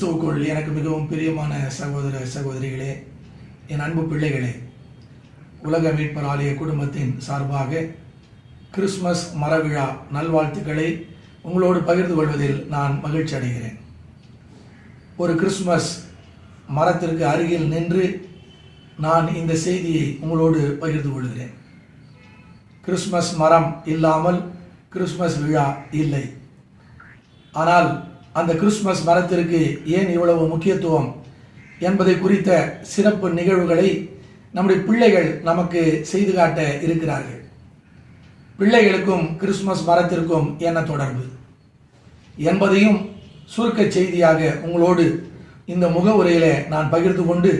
கிறிஸ்துவுக்குள் எனக்கு மிகவும் பிரியமான சகோதர சகோதரிகளே, என் அன்பு பிள்ளைகளே, உலக மீட்பர் ஆலய குடும்பத்தின் சார்பாக கிறிஸ்மஸ் மரவிழா நல்வாழ்த்துக்களை உங்களோடு பகிர்ந்து கொள்வதில் நான் மகிழ்ச்சி அடைகிறேன். ஒரு கிறிஸ்மஸ் மரத்திற்கு அருகில் நின்று நான் இந்த செய்தியை உங்களோடு பகிர்ந்து கொள்கிறேன். கிறிஸ்மஸ் மரம் இல்லாமல் கிறிஸ்மஸ் விழா இல்லை. ஆனால் அந்த கிறிஸ்மஸ் மரத்திற்கு ஏன் இவ்வளவு முக்கியத்துவம் என்பதை குறித்த சிறப்பு நிகழ்வுகளை நம்முடைய பிள்ளைகள் நமக்கு செய்து காட்ட இருக்கிறார்கள். பிள்ளைகளுக்கும் கிறிஸ்மஸ் மரத்திற்கும் என்ன தொடர்பு என்பதையும் சுருக்க செய்தியாக உங்களோடு இந்த முகவுரையில நான் பகிர்ந்து கொண்டு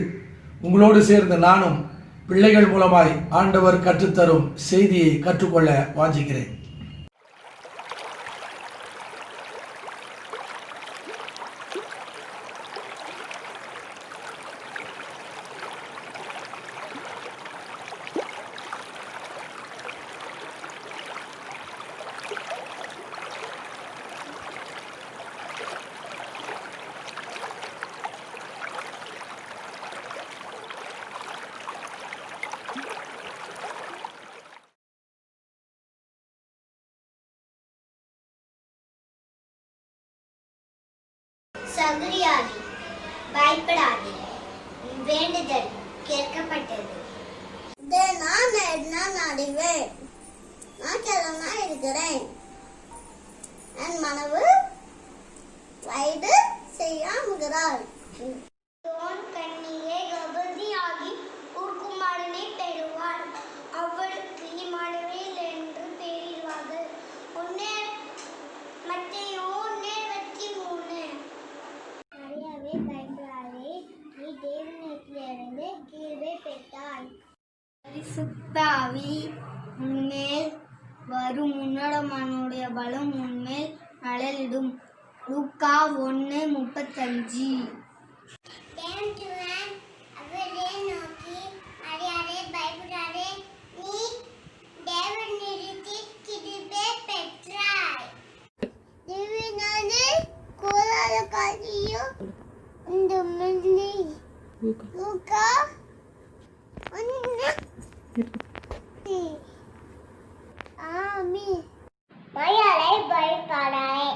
உங்களோடு சேர்ந்து நானும் பிள்ளைகள் மூலமாய் ஆண்டவர் கற்றுத்தரும் செய்தியை கற்றுக்கொள்ள வாஞ்சிக்கிறேன். சகரியாதே, பயப்படாதே, வேண்டுதல் கேட்கப்பட்டது. நான் அறிவேன், நான் கிழமை இருக்கிறேன், என் மனவு வயது செய்யாமுகிறாள். கண்ணியே கபதியாகி ஊர்குமாரனை பெறுவாள், அவளுக்கு இம்மானுவேல் என்று பெயரிடுவார்கள். மத்தேயு 1:23. மரியாவே, பயப்படாதே, நீ தேவனிடத்திலிருந்து கிருபை பெற்றாய். பரிசுத்த ஆவி உன்மேல் வரும், உன்னதமானவருடைய பலம் உன்மேல் நலலிடும். லூக்கா 1:35. அவரை நோக்கி, மரியாவே, பயப்படாதே, நீ தேவனிடத்தில் கிருபை பெற்றாய். லூக்கா 1:8. ஆமென். மரியாதை, பயப்படாதே,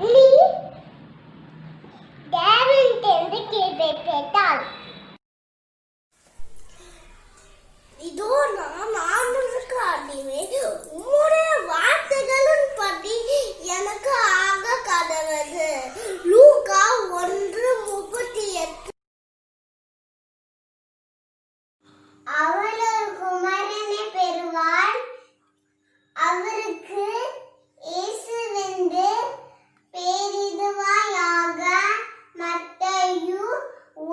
நீ தேவனிடத்திலிருந்து கிருபை பெற்றாய். இதோ நான் ஆண்டவருக்கு அடிமை, உம்முடைய வார்த்தைகளின் படி எனக்கு ஆக கடவுது. லூக்கா 1:38. அவள் ஒரு குமாரனை பெறுவாள், அவருக்கு இயேசுவென்று பெயரிடுவாயாக. மத்தேயு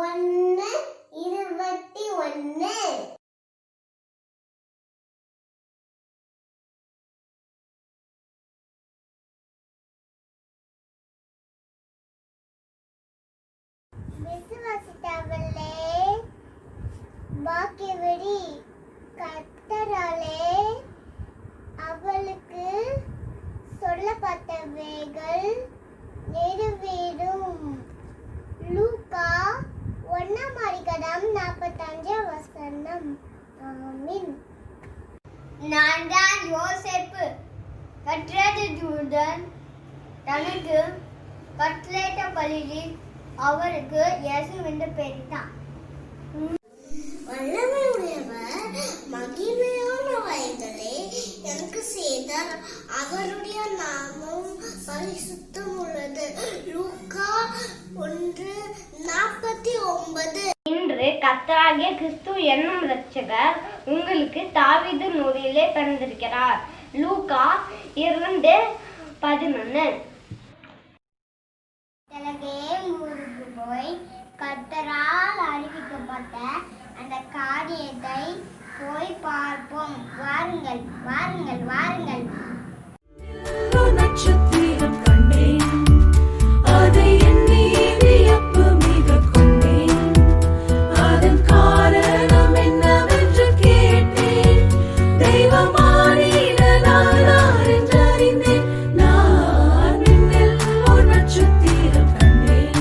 1:21. விசுவாசித்தவளே பாக்கியவதி, கர்த்தராலே அவளுக்கு சொல்லப்பட்டவைகள் நிறைவேறும். லூக்கா 1:45. ஆமென். நான் தான் யோசேப்பு, கர்த்தருடைய தூதன் தனக்கு கட்டளையிட்டபடி அவருக்கு இயேசு என்று பெயரிட்டான். வல்லமையுடையவர் மகிமையானவைகளை எனக்கு செய்தார், அவருடைய நாமம் பரிசுத்தம் உள்ளது. லூக்கா 1:49. இன்று கர்த்தராகிய கிறிஸ்து என்னும் இரட்சகர் உங்களுக்கு தாவீது நூரிலே பிறந்திருக்கிறார். லூக்கா 2:11. ஊருக்கு போய் கர்த்தரால் அறிவிக்கப்பட்ட அந்த காரியத்தை போய் பார்ப்போம். வாருங்கள், வாருங்கள், வாருங்கள். நட்சத்திரம் கண்டேன், அதை எண்ணி வியப்பு மிக கொண்டேன். அதன் காரணம் என்னவென்று கேட்டேன். தெய்வமானீரனானார் என்றறிந்தேன். நான் விண்ணில் ஒரு நட்சத்திரம் கண்டேன்,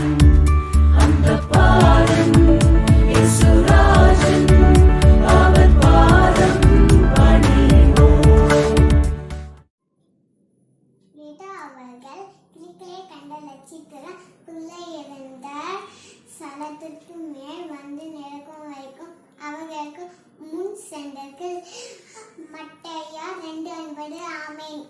இதற்கு மட்டையா 2:9 ஆமேன்.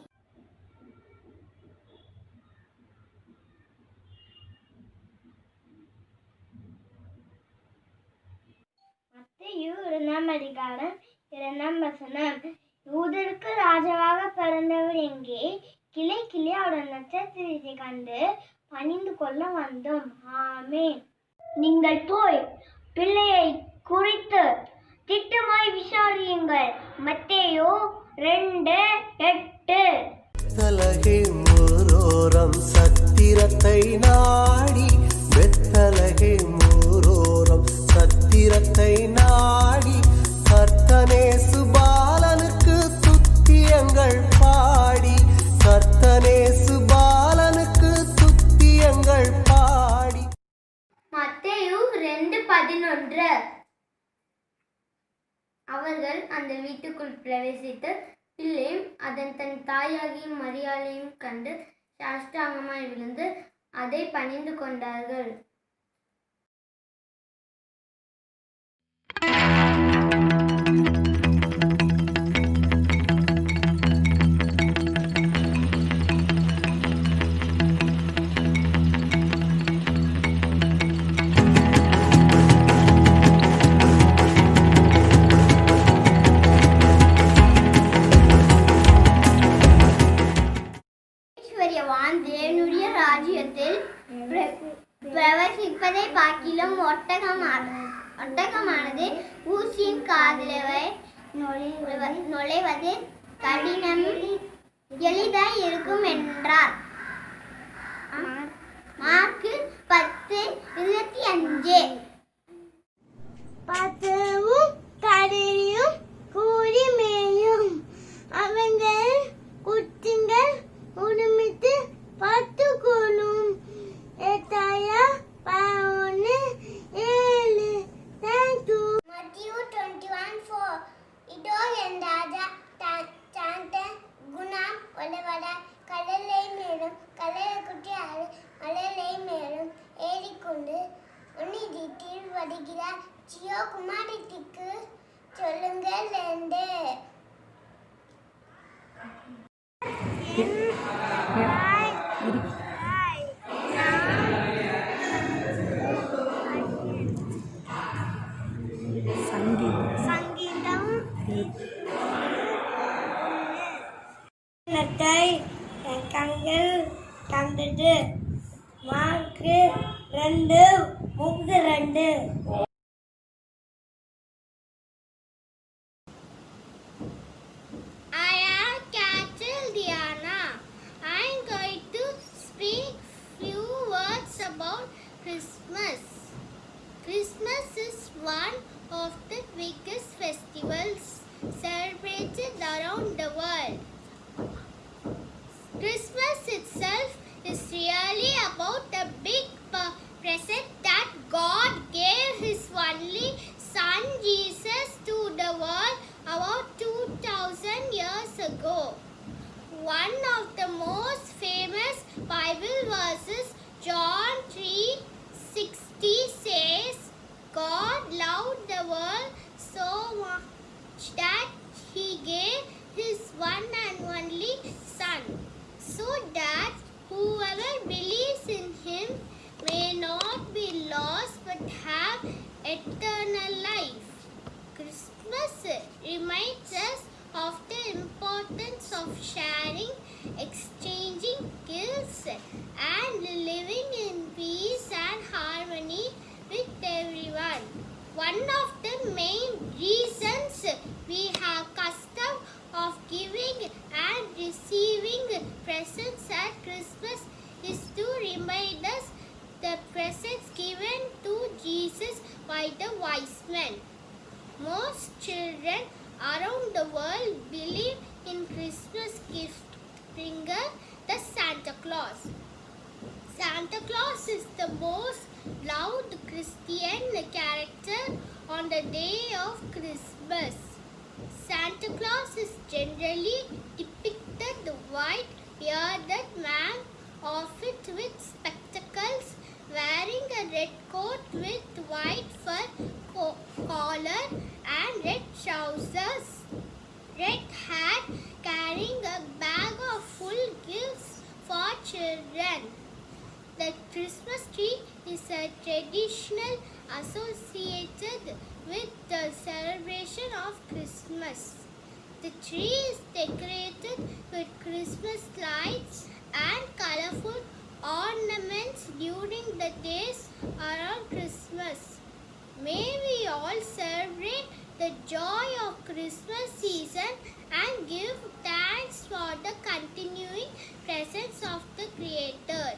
மத்தேயு 2 அதிகாரம் 2 வசனம். யூதருக்கு ராஜாவாக பிறந்தவர் எங்கே? கிளை கிளையோட நட்சத்திரத்தை கண்டு பணிந்து கொள்ள வந்தோம். ஆமென். நீங்கள் போய் பிள்ளையை குறித்து திட்டமாய் விசாரியுங்கள். மத்தேயு 2:8. வெத்தலகை மூரோரம் சத்திரத்தை நாடி, வெத்தலகை மூரோரம் சத்திரத்தை நாடி, கர்த்தனே சுபாலனுக்கு துத்தியங்கள் பாடி, கர்த்தனே சுபாலனுக்கு துத்தியங்கள் பாடி. மத்தேயு 2:11. அவர்கள் அந்த வீட்டுக்குள் பிரவேசித்து பிள்ளையும் அதன் தன் தாயாகிய மரியாளையும் கண்டு சாஷ்டாங்கமாய் விழுந்து அதை பணிந்து கொண்டார்கள். தேவனுடைய ராஜ்யத்தில் பிரவேசிப்பதை பார்க்கிலும் ஒட்டகமானது ஊசியின் காதிலே நுழைவது கடினம் எளிதாய் இருக்கும் என்றார். மார்க்கு 10:25. பசுவும் கடையும் கூடி மேயும் அவங்கள் குட்டிங்கள் உடுமித்து பத்துக்கொள்ளும். ஏசாயா 11:7. Thank you. Matthew 21:4. இதோ என் ராஜா சாந்த குணம் உள்ளவர், கடலை மேலும் கடலை குட்டியாறு மலையை மேலும் ஏறிக்கொண்டு உன்னிடத்தில் வருகிறார். சியோ குமாரத்திற்கு சொல்லுங்கள் என்று. சங்கீதம் கண்கள் கண்டது. Mark 2:32. I am Catherine Diana. I am going to speak few words about Christmas. Christmas is one of the biggest festivals celebrated around the world. Christmas itself is really about the big present that God gave His only Son Jesus to the world about 2000 years ago. One of the most famous Bible verses, John 3:60, says, God loved the world so much that He gave His one and only Son, so that whoever believes in Him may not be lost but have eternal life. Christmas reminds us of the importance of sharing, exchanging gifts, and living in peace and harmony with everyone. One of the main reasons we have custom of giving and receiving presents at Christmas is to remind us the presents given to Jesus by the wise men. Most children around the world believe in Christmas gift bringer, the Santa Claus. Santa Claus is the most loved Christian character on the day of Christmas. Santa Claus is generally depicted the white-bearded man, outfit with spectacles, wearing a red coat with white fur collar and red trousers. Jesus' red hat carrying a bag of full gifts for children. The Christmas tree is a traditional associated with the celebration of Christmas. The tree is decorated with Christmas lights and colorful ornaments during the days around Christmas. May we all celebrate the joy of Christmas season and give thanks for the continuing presence of the Creator.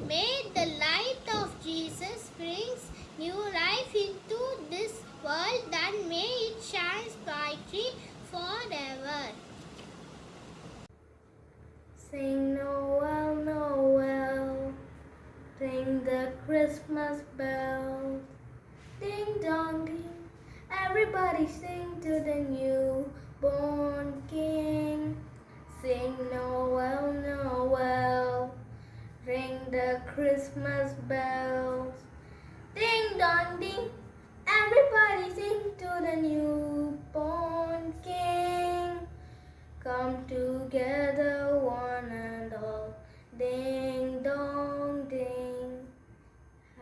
May the light of Jesus brings new life into this world and may it shine brightly forever. Sing Noel, Noel, ring the Christmas bells. Ding dong ding, everybody sing to the newborn King. Sing Noel, Noel, ring the Christmas bells. Ding dong ding, everybody sing to the newborn King. Come together one and all, ding dong ding.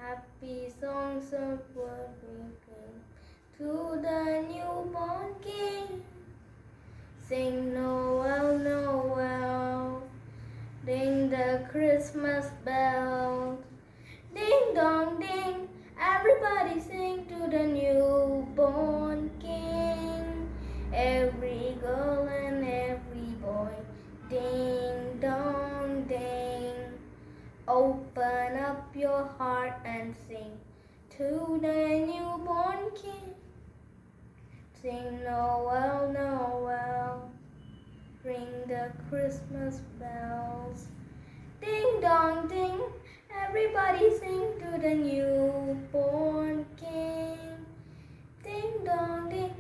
Happy songs of what we sing to the newborn King. Sing Noel, Noel, ring the Christmas bells. Ding dong ding, everybody sing to the newborn King. Every girl and every boy, ding dong ding. Open up your heart and sing to the newborn King. Sing Noel, Noel, ring the Christmas bells. Ding dong ding, everybody sing to the newborn King. Ding dong ding,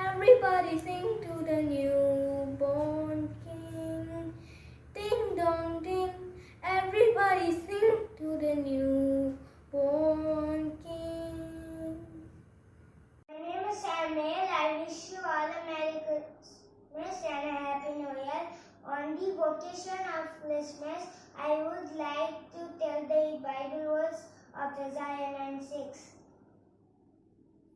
everybody sing to the newborn King. Ding dong ding, everybody sing to the newborn King. My name is Samuel. I wish you all a Merry Christmas and a Happy New Year. On the occasion of Christmas, I would like to tell the Bible verse of Isaiah 9:6.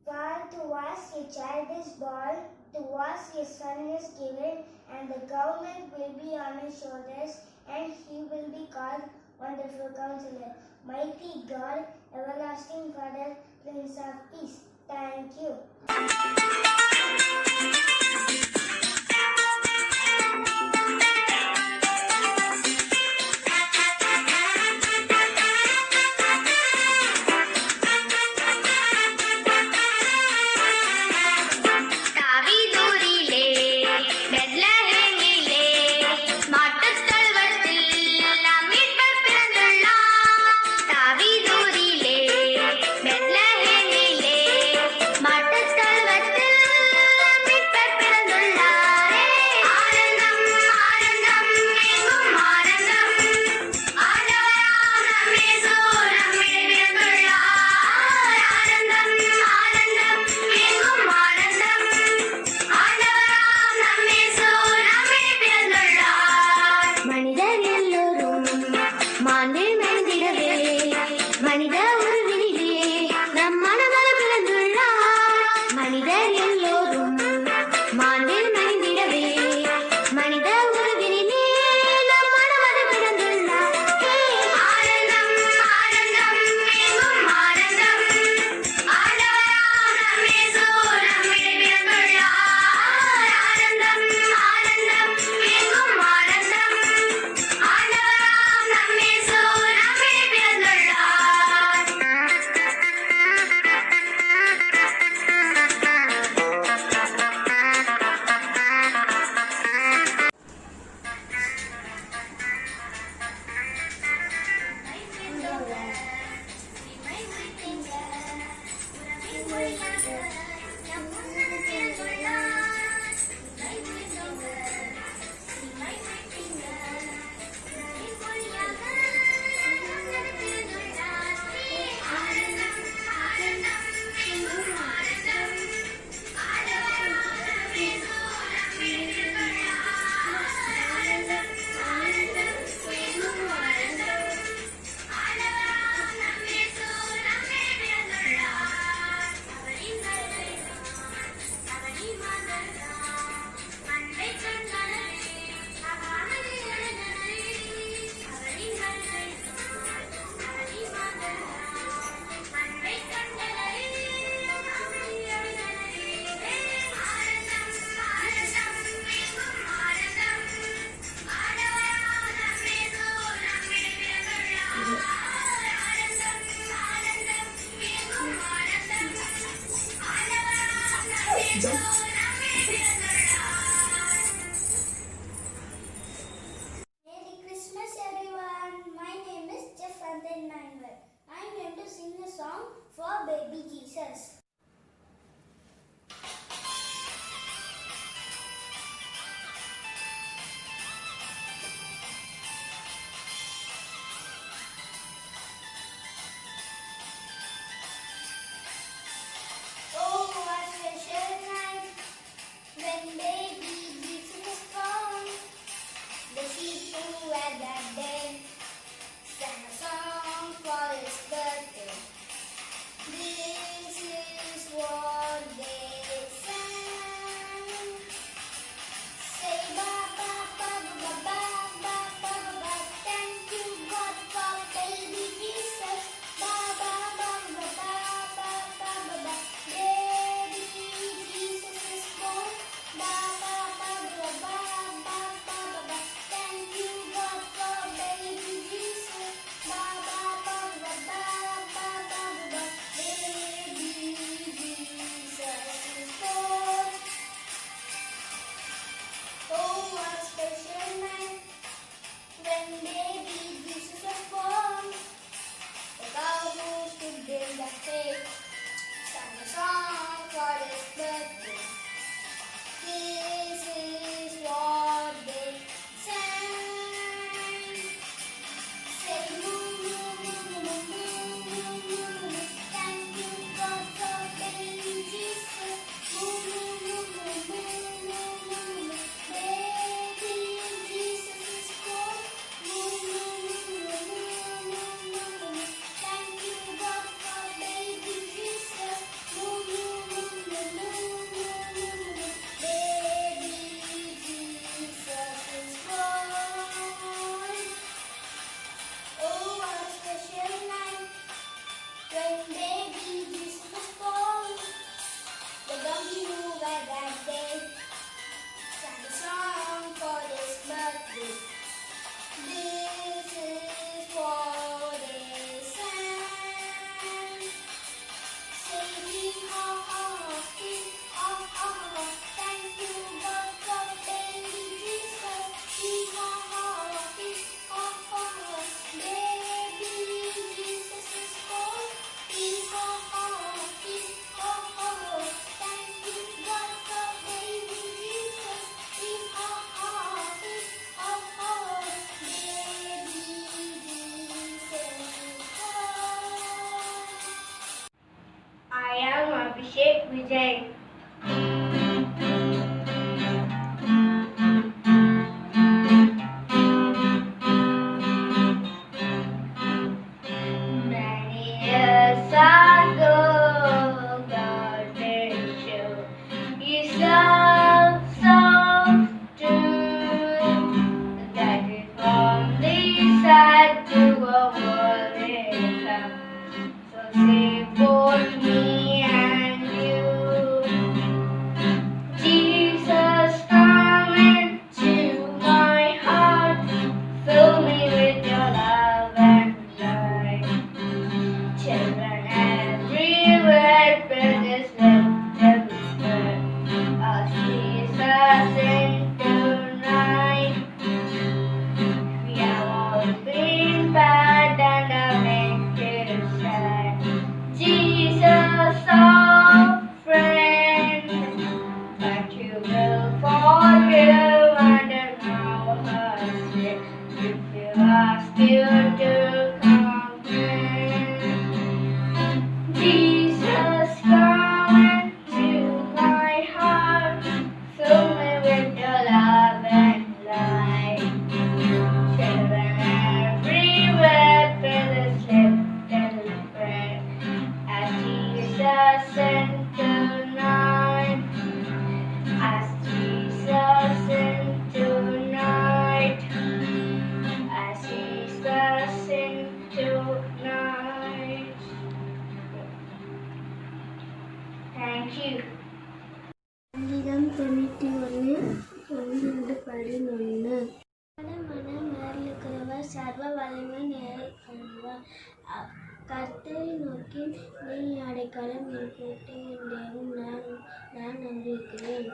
For to us a child is born, to us a son is given, and the government will be on his shoulders, and he will be called Wonderful Counselor, Mighty God, Everlasting Father, Prince of Peace. Thank you. தாவீதூரிலே பெத்லஹேமிலே மாட்டுத் தொழுவத்தில் நம் மீட்பர் பிறந்துள்ளார். தாவீதூரிலே பெத்லஹேமிலே மாட்டுத் தொழுவத்தில் நம் மீட்பர் பிறந்துள்ளாரே. ஆனந்தம் ஆனந்தம் எங்கும் ஆனந்தம், ஆண்டவராம் நம் இயேசு நம்மிடையே பிறந்துள்ளார். ஆனந்தம் ஆனந்தம் எங்கும் ஆனந்தம், ஆண்டவராம் நம் இயேசு நம்மிடையே பிறந்துள்ளார். மனிதர் எல்லோரும் மாண்பில் மெலிந்திடவே, மனித உருவினிலே நம் மணமகன் பிறந்துள்ளார். மனிதர் எல்லோரும் மாண்பில் மெலிந்திடவே, மனித உருவினிலே நம் மணமகன் பிறந்துள்ளார். ஆனந்தம் ஆனந்தம் எங்கும் ஆனந்தம், ஆண்டவராம் நம் இயேசு நம்மிடையே பிறந்துள்ளார். ஆனந்தம் ஆனந்தம் எங்கும் ஆனந்தம், ஆண்டவராம் நம் இயேசு நம்மிடையே பிறந்துள்ளார். Merry Christmas, everyone. My name is Jeff Andan Manuel. I am going to sing a song for baby Jesus. Oh, what a special night when baby Jesus was born. The sheep who had that day sang a song for his birthday. This is what they sang. Say ba ba ba ba ba ba ba ba ba. Thank you God for baby Jesus. Ba ba ba ba ba ba ba ba ba. Baby Jesus is born. Ba ba ba ba ba ba ba ba ba. Thank you God for baby Jesus. Ba ba ba ba ba ba ba ba. Baby Jesus is born. Oh, what a special night when baby Jesus was born. The cow who stood in the hay sang a song for his birthday. This is what they sang. Say moo moo moo moo moo moo moo moo. Thank you God for baby Jesus. Moo moo moo moo moo moo moo moo. Baby Jesus is born. Moo moo moo moo moo moo moo moo. Thank you God for baby Jesus. Moo moo moo moo moo moo moo moo. Baby Jesus is born. Oh, what a special night when baby Jesus was born. The donkey who had that day sang a song for his birthday. This is what they sang. Say hee haw haw, hee haw haw. Thank you God for baby Jesus. Hee haw haw, hee haw haw. Baby Jesus is born. Hee haw haw, hee haw haw. Thank you God for baby Jesus. Hee haw haw, hee haw haw. Baby Jesus is born. I am Abhishek Vijay. Many years ago, God did show His love so true that He only said to a world it come. So save both me and you. Jesus, come into my heart, fill me with your love and light. Children everywhere, brothers, let them spread as Jesus in tonight. We have all been bad and are made to sad. Jesus, our friend, but you will forgive and now us if you ask you to come in. Jesus, come into my heart, fill me with your love and light. Children everywhere, brothers, let them pray as Jesus sent tonight. As Jesus sent tonight. As Jesus sent tonight. Thank you. சங்கீதம் 91 11 மனம் மேலிருக்கிறவர் சர்வ வல்லமை நிறைந்தவர். கர்த்தரை நோக்கி நீ அடைக்கலம் என் கோட்டை என் தேவன் நான் கொண்டிருக்கிறேன்.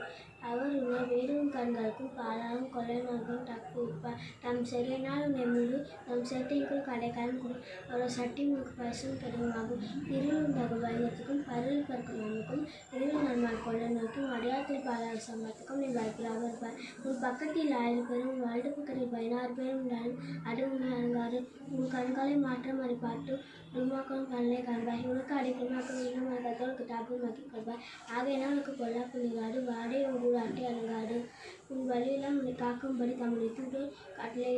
அவர் உன்னை வேடும் கண்களுக்கும் பாலாலும் கொள்ளை நோய்க்கும் தப்புவிப்பார். தம் செல்லினால் உன்னை முழு தம் செட்டிற்குள் கடைக்காலம் கொடு. அவரோட சட்டி உனக்கு பரிசும் கடினமாகும். இருள் உண்டாகும் பயணத்துக்கும் பருள் பறக்கும் நன்மைக்கும் இருள் நன்மால் கொள்ளை நோய்க்கும் அடையாளத்தில் பாலால் சம்பத்துக்கும் நீ பயப்படாமல் இருப்பார். உன் பக்கத்தில் 1000 பேரும் உன் வலது பக்கத்தில் 16 பேரும் உண்டாலும் அது உன்னை அணுகாது. உன் கண்களை மாற்றம் அதை பார்த்து உருமாக்கம் கண்ணை காண்பாய். உனக்கு அடிக்கமாக்கும் இன்னும் கத்தோடு கிட்டாப்பும் நோக்கி கொள்வாய். ஆகையினால் உனக்கு பொல்லாப்பு நீராடு வாடை ஒரு ஆட்டி அணுகாது. உன் வழியெல்லாம் உன்னை காக்கும்படி தம்முடைய தூதை கட்டளை.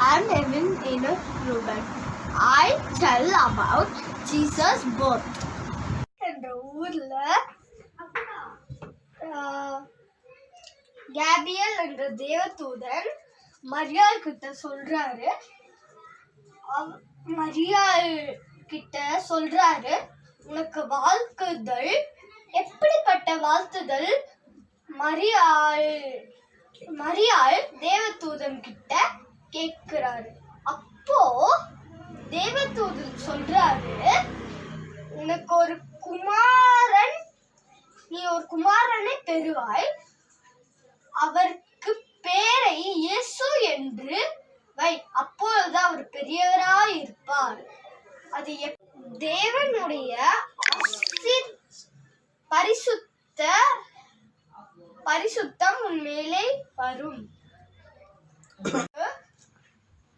I'm Evan Enoch Ruben. I tell about Jesus' birth. என்ற ஊர்ல கேபியல் என்ற தேவதூதன் மரியாள் கிட்ட சொல்றாரு உனக்கு வாழ்த்துதல். எப்படிப்பட்ட வாழ்த்துதல்? மரியாள் தேவதூதன் கிட்ட கேட்கிறாரு. அப்போ தேவதூதன் சொல்றாரு, உனக்கு ஒரு குமாரன், நீ ஒரு குமாரனை பெறுவாய், அவருக்கு பேரை இயேசு என்று வை, அப்பொழுதுதான் அவர் பெரியவராய் இருப்பார். அது தேவனுடைய பரிசுத்தம் உன் மேலே வரும்.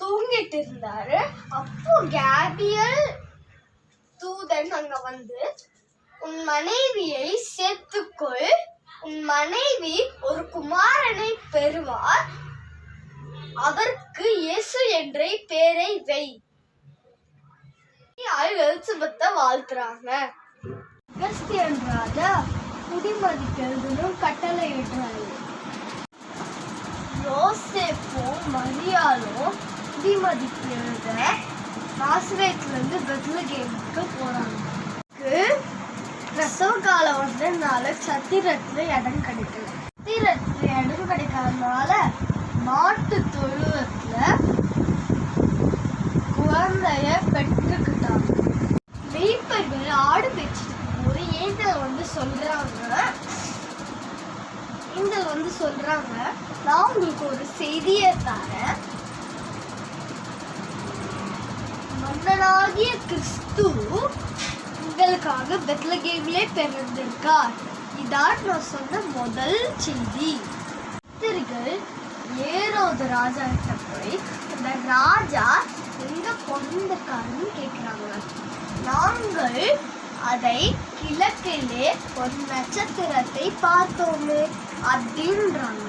தூங்கிட்டு இருந்தாரு. அப்போ கேபியல் தூதன் அங்க வந்து, உன் மனைவியை சேர்த்துக்கொள், உன் மனைவி ஒரு குமாரனை பெறுவார், அவருக்கு இயேசு என்ற பெயரை வை. எலிசபெத்தை வாழ்த்துறாங்க. அகஸ்தியன் ராஜா குடிமதிக்கிறதும் கட்டளை இடுறாரு. யோசேப்பும் மரியாளும் குடிமதிக்கிறத நாசரேத்லேருந்து பெத்லகேமுக்கு போகிறாங்க. பிரசவ காலம் வந்ததுனால சத்திரத்தில் இடம் கிடைக்கல. சத்திரத்தில் இடம் கிடைக்காதனால மாட்டு தொழுவத்தில் குழந்தைய பெற்றுக்கிட்டாங்க. மேய்ப்பர்கள் ஆடு பெற்றுட்டு போது ஏஞ்சல் வந்து சொல்றாங்க நான் உங்களுக்கு ஒரு செய்தியை தரேன். மன்னனாகிய கிறிஸ்து உங்களுக்காக பெத்லகேமிலே பிறந்திருக்கார். இதான் நான் சொன்ன முதல் செய்தி. பக்தர்கள் ஏரோது ராஜா கிட்ட போய் அந்த ராஜா எங்க பிறந்திருக்காருன்னு கேட்கிறாங்க. நாங்கள் அதை கிழக்கிலே ஒரு நட்சத்திரத்தை பார்த்தோமே அப்படின்றாங்க.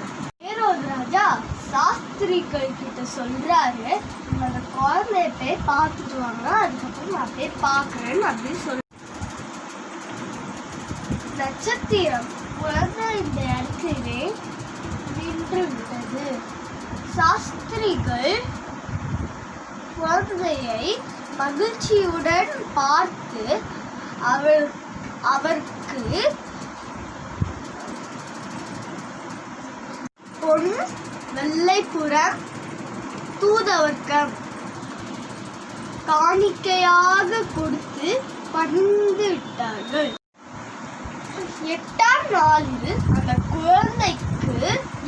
ஏரோது ராஜா சாஸ்திரிகள் கிட்ட சொல்றாரு, உங்களோட குழந்தைய போய் பார்த்துட்டு வாங்க, அதுக்கப்புறம் நான் போய் பார்க்குறேன்னு அப்படின்னு சொல்ற. நட்சத்திரம் குழந்தை இந்த இடத்திலே நின்று விட்டது. சாஸ்திரிகள் குழந்தையை மகிழ்ச்சியுடன் பார்த்து அவருக்கு பொன் வெள்ளைப்புறம் தூதவர்க்கம் காணிக்கையாக கொடுத்து பணிந்து விட்டார்கள். 8ஆம் நாளில் அந்த குழந்தைக்கு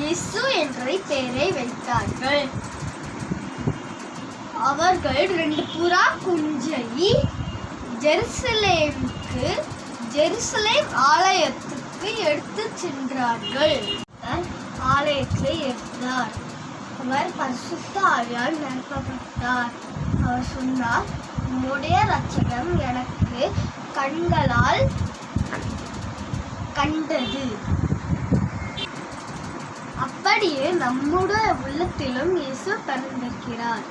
இயேசு என்ற பெயரை வைத்தார்கள். அவர்கள் 2 புறா குஞ்சை ஜெருசலேம் ஆலயத்துக்கு எடுத்து சென்றார்கள். ஆலயத்தில் இருந்தார். அவர் பரிசுத்த ஆவியால் நிரப்பப்பட்டார். அவர் சொன்னார், உம்முடைய இரட்சகம் எனக்கு கண்களால் கண்டது. அப்படியே நம்முடைய உள்ளத்திலும் இயேசு பிறந்திருக்கிறார்.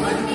Good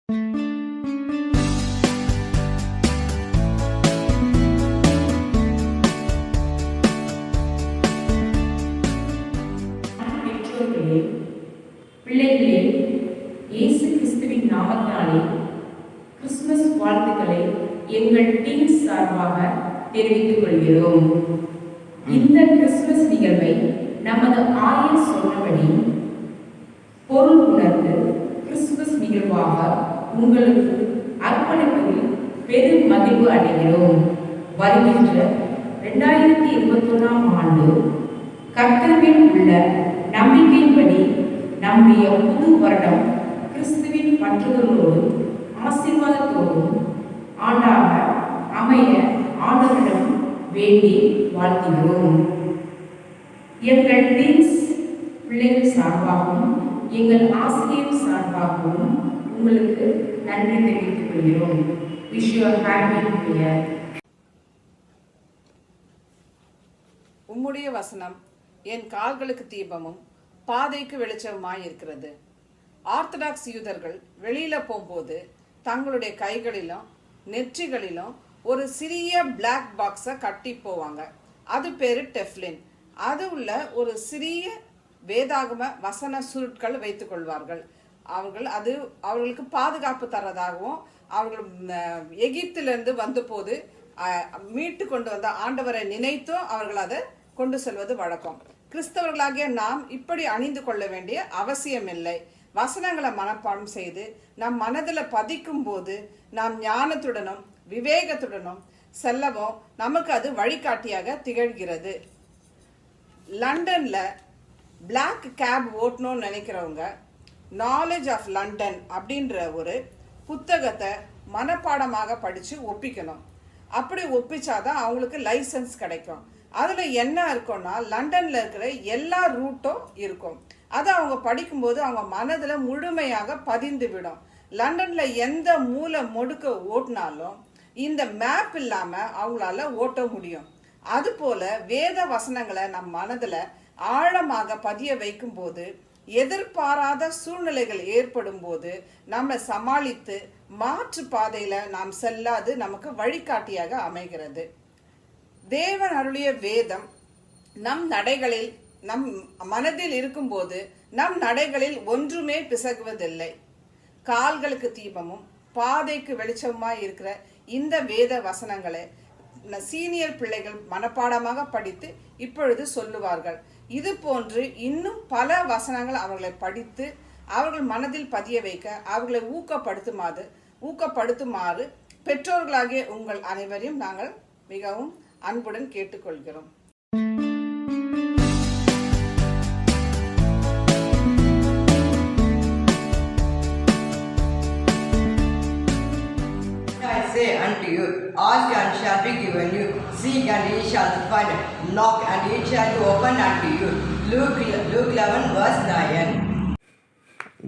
பெற்றோர்களே, பிள்ளைகளே, இயேசு கிறிஸ்துவின் நாமத்தினாலே கிறிஸ்துமஸ் வாழ்த்துக்களை எங்கள் டீம் சார்பாக தெரிவித்துக் கொள்கிறோம். இந்த கிறிஸ்துமஸ் நிகழ்வை நமது ஆயர் சொன்னபடி பொருள் உணர்ந்து கிறிஸ்துமஸ் நிகழ்வாக உங்களுக்கு அர்ப்பணிப்பதில் பெரும் மகிழ்வு அடைகிறோம். வருகின்ற 2021 ஆண்டு கர்த்தரில் உள்ள நம்பிக்கையின்படி நம்முடைய புது வருடம் கிறிஸ்துவின் பற்றுதலோடு ஆசீர்வாதத்தோடும் ஆண்டாக அமைய ஆண்டவரிடம் வேண்டி வாழ்த்துகிறோம். எங்கள் டீம்ஸ் பிள்ளைகள் சார்பாகவும் எங்கள் ஆசிரியர் சார்பாகவும் உங்களுக்கு நன்றி தெரிவித்துக் கொள்கிறோம். Wish you happy new year. உம்முடைய வசனம் என் கால்களுக்கு தீபமும் பாதைக்கு வெளிச்சமுமாய் இருக்கிறது. ஆர்த்தடாக்ஸ் யூதர்கள் வெளியில போகும்போது தங்களுடைய கைகளிலும் நெற்றிகளிலும் ஒரு சிறிய பிளாக் பாக்ஸை கட்டி போவாங்க. அது பேரு டெஃப்லின். அது உள்ள ஒரு சிறிய வேதாகம வசன சுருட்கள் வைத்துக் கொள்வார்கள். அது அவர்களுக்கு பாதுகாப்பு தரதாகவும் அவர்கள் எகிப்திலிருந்து வந்த போது மீட்டு கொண்டு வந்த ஆண்டவரை நினைத்தும் அவர்கள் அதை கொண்டு செல்வது வழக்கம். கிறிஸ்தவர்களாகிய நாம் இப்படி அணிந்து கொள்ள வேண்டிய அவசியம் இல்லை. வசனங்களை மனப்பாடம் செய்து நம் மனதில் பதிக்கும் போது நாம் ஞானத்துடனும் விவேகத்துடனும் செல்லவும் நமக்கு அது வழிகாட்டியாக திகழ்கிறது. லண்டன்ல பிளாக் கேப் ஓட்டணும்னு நினைக்கிறவங்க நாலேஜ் ஆஃப் லண்டன் அப்படின்ற ஒரு புத்தகத்தை மனப்பாடமாக படித்து ஒப்பிக்கணும். அப்படி ஒப்பிச்சாதான் அவங்களுக்கு லைசன்ஸ் கிடைக்கும். அதில் என்ன இருக்கும்னா லண்டனில் இருக்கிற எல்லா ரூட்டும் இருக்கும். அதை அவங்க படிக்கும்போது அவங்க மனதில் முழுமையாக பதிந்து விடும். லண்டனில் எந்த மூலை மொடுக்க ஓட்டினாலும் இந்த மேப் இல்லாமல் அவங்களால ஓட்ட முடியும். அதுபோல வேத வசனங்களை நம் மனதில் ஆழமாக பதிய வைக்கும் போது எதிர்பாராத சூழ்நிலைகள் ஏற்படும் போது நம்ம சமாளித்து மாற்று பாதையில நாம் செல்லாது நமக்கு வழிகாட்டியாக அமைகிறது. தேவன் அருளிய வேதம் நம் நடைகளில் நம் மனதில் இருக்கும்போது நம் நடைகளில் ஒன்றுமே பிசகுவதில்லை. கால்களுக்கு தீபமும் பாதைக்கு வெளிச்சமுமாய் இருக்கிற இந்த வேத வசனங்களை சீனியர் பிள்ளைகள் மனப்பாடமாக படித்து இப்பொழுது சொல்லுவார்கள். இது போன்று இன்னும் பல வசனங்கள் அவர்களை படித்து அவர்கள் மனதில் பதிய வைக்க அவர்களை ஊக்கப்படுத்துமாறு பெற்றோர்களாகிய உங்கள் அனைவரையும் நாங்கள் மிகவும் அன்புடன் கேட்டுக்கொள்கிறோம். I say unto you, ask and shall be given you, seek and ye shall find, knock and it shall be opened unto you. Luke 11 verse 9.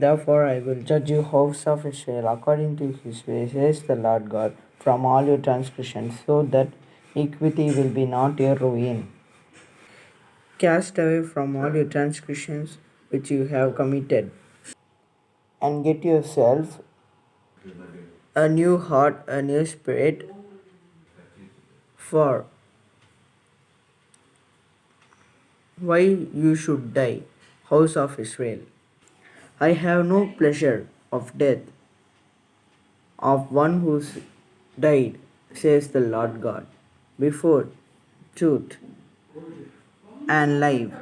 Therefore I will judge you, house of Israel, according to his ways, says the Lord God, from all your transgressions, so that iniquity will be not your ruin. Cast away from all your transgressions which you have committed, and get yourself a new heart, a new spirit. For why you should die, house of Israel? I have no pleasure of death, of one who's died, says the Lord God, before truth and life.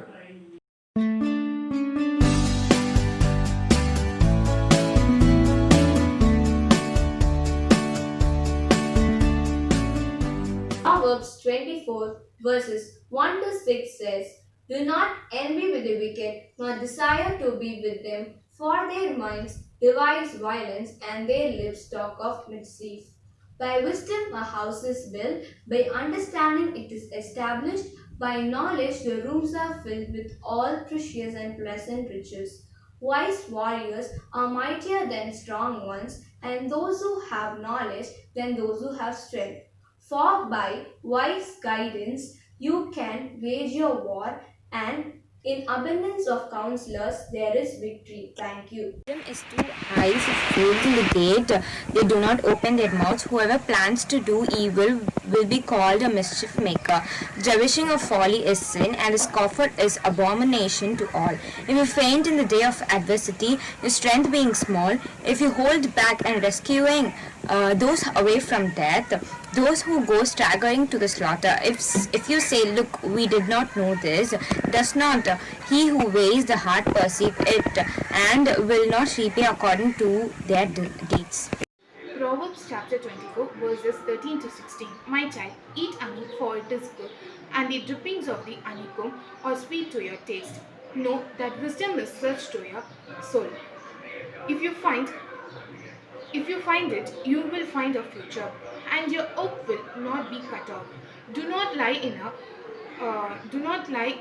Proverbs 24 verses 1 to 6 says, "Do not envy with the wicked, nor desire to be with them, for their minds devise violence, and their lips talk of mischief. By wisdom a house is built, by understanding it is established, by knowledge the rooms are filled with all precious and pleasant riches. Wise warriors are mightier than strong ones, and those who have knowledge than those who have strength. For by wise guidance you can wage your war, and In abundance of counselors, there is victory. Thank you. Is too high for fools in the gate. They do not open their mouths. Whoever plans to do evil will be called a mischief maker. Ravishing of folly is sin, and the scoffer is abomination to all. If you faint in the day of adversity, your strength being small, if you hold back and rescuing those away from death, those who go staggering to the slaughter, if you say, look, we did not know this, does not he who weighs the heart perceive it, and will not repay according to their deeds. Proverbs chapter 24 verses 13 to 16. My child, eat honey, for it is good, and the drippings of the honeycomb are sweet to your taste. Know that wisdom is searched to your soul. If you find it, you will find a future, and your hope will not be cut off. Do not lie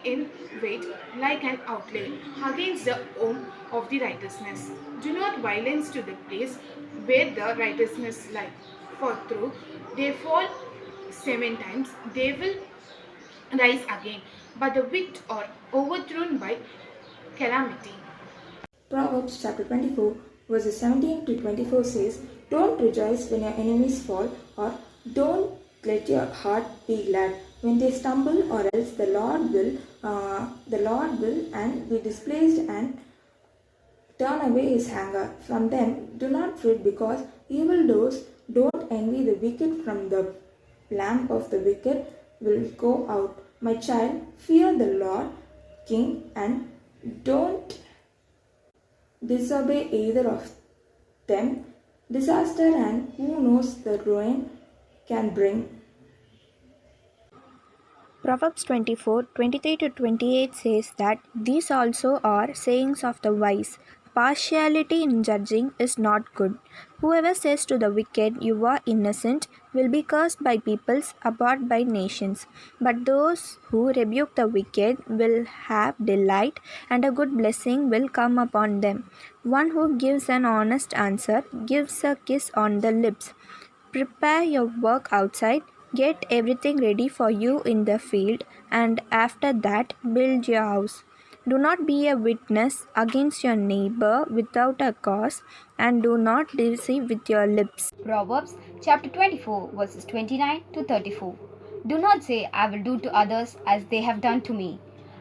in wait like an outlay against the home of the righteousness. Do not violence to the place where the righteousness lie. For though they fall 7 times, they will rise again. But the wicked are overthrown by calamity. Proverbs chapter 24 verses 17 to 24 says, don't rejoice when your enemies fall, or don't let your heart be glad when they stumble, or else the Lord will and be displeased and turn away his anger from them. Do not fret because evildoers, don't envy the wicked, from the lamp of the wicked will go out. My child, fear the Lord, King, and don't disobey either of them. Disaster and who knows the ruin can bring. Proverbs 24:23 to 28 says that these also are sayings of the wise. Partiality in judging is not good. Whoever says to the wicked, you are innocent, will be cursed by peoples, abhorred by nations. But those who rebuke the wicked will have delight, and a good blessing will come upon them. One who gives an honest answer gives a kiss on the lips. Prepare your work outside. Get everything ready for you in the field, and after that build your house. Do not be a witness against your neighbor without a cause, and do not deceive with your lips. Proverbs chapter 24 verses 29 to 34. Do not say, I will do to others as they have done to me.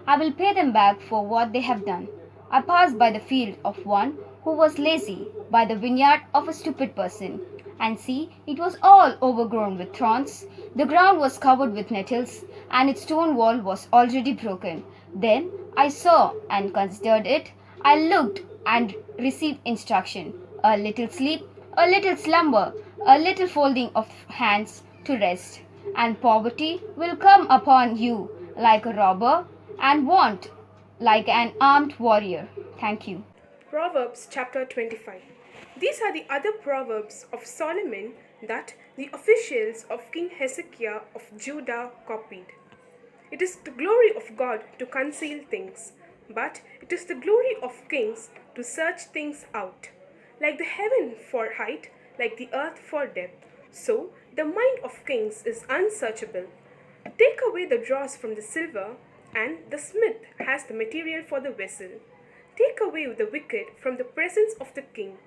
I will pay them back for what they have done. I passed by the field of one who was lazy, by the vineyard of a stupid person. And see, it was all overgrown with thorns. The ground was covered with nettles, and its stone wall was already broken. Then I saw and considered it. I looked and received instruction. A little sleep, a little slumber, a little folding of hands to rest. And poverty will come upon you like a robber, and want like an armed warrior. Thank you. Proverbs chapter 25. These are the other proverbs of Solomon that the officials of King Hezekiah of Judah copied. It is the glory of God to conceal things, but it is the glory of kings to search things out. Like the heaven for height, like the earth for depth, so the mind of kings is unsearchable. Take away the dross from the silver, and the smith has the material for the vessel. Take away the wicked from the presence of the king,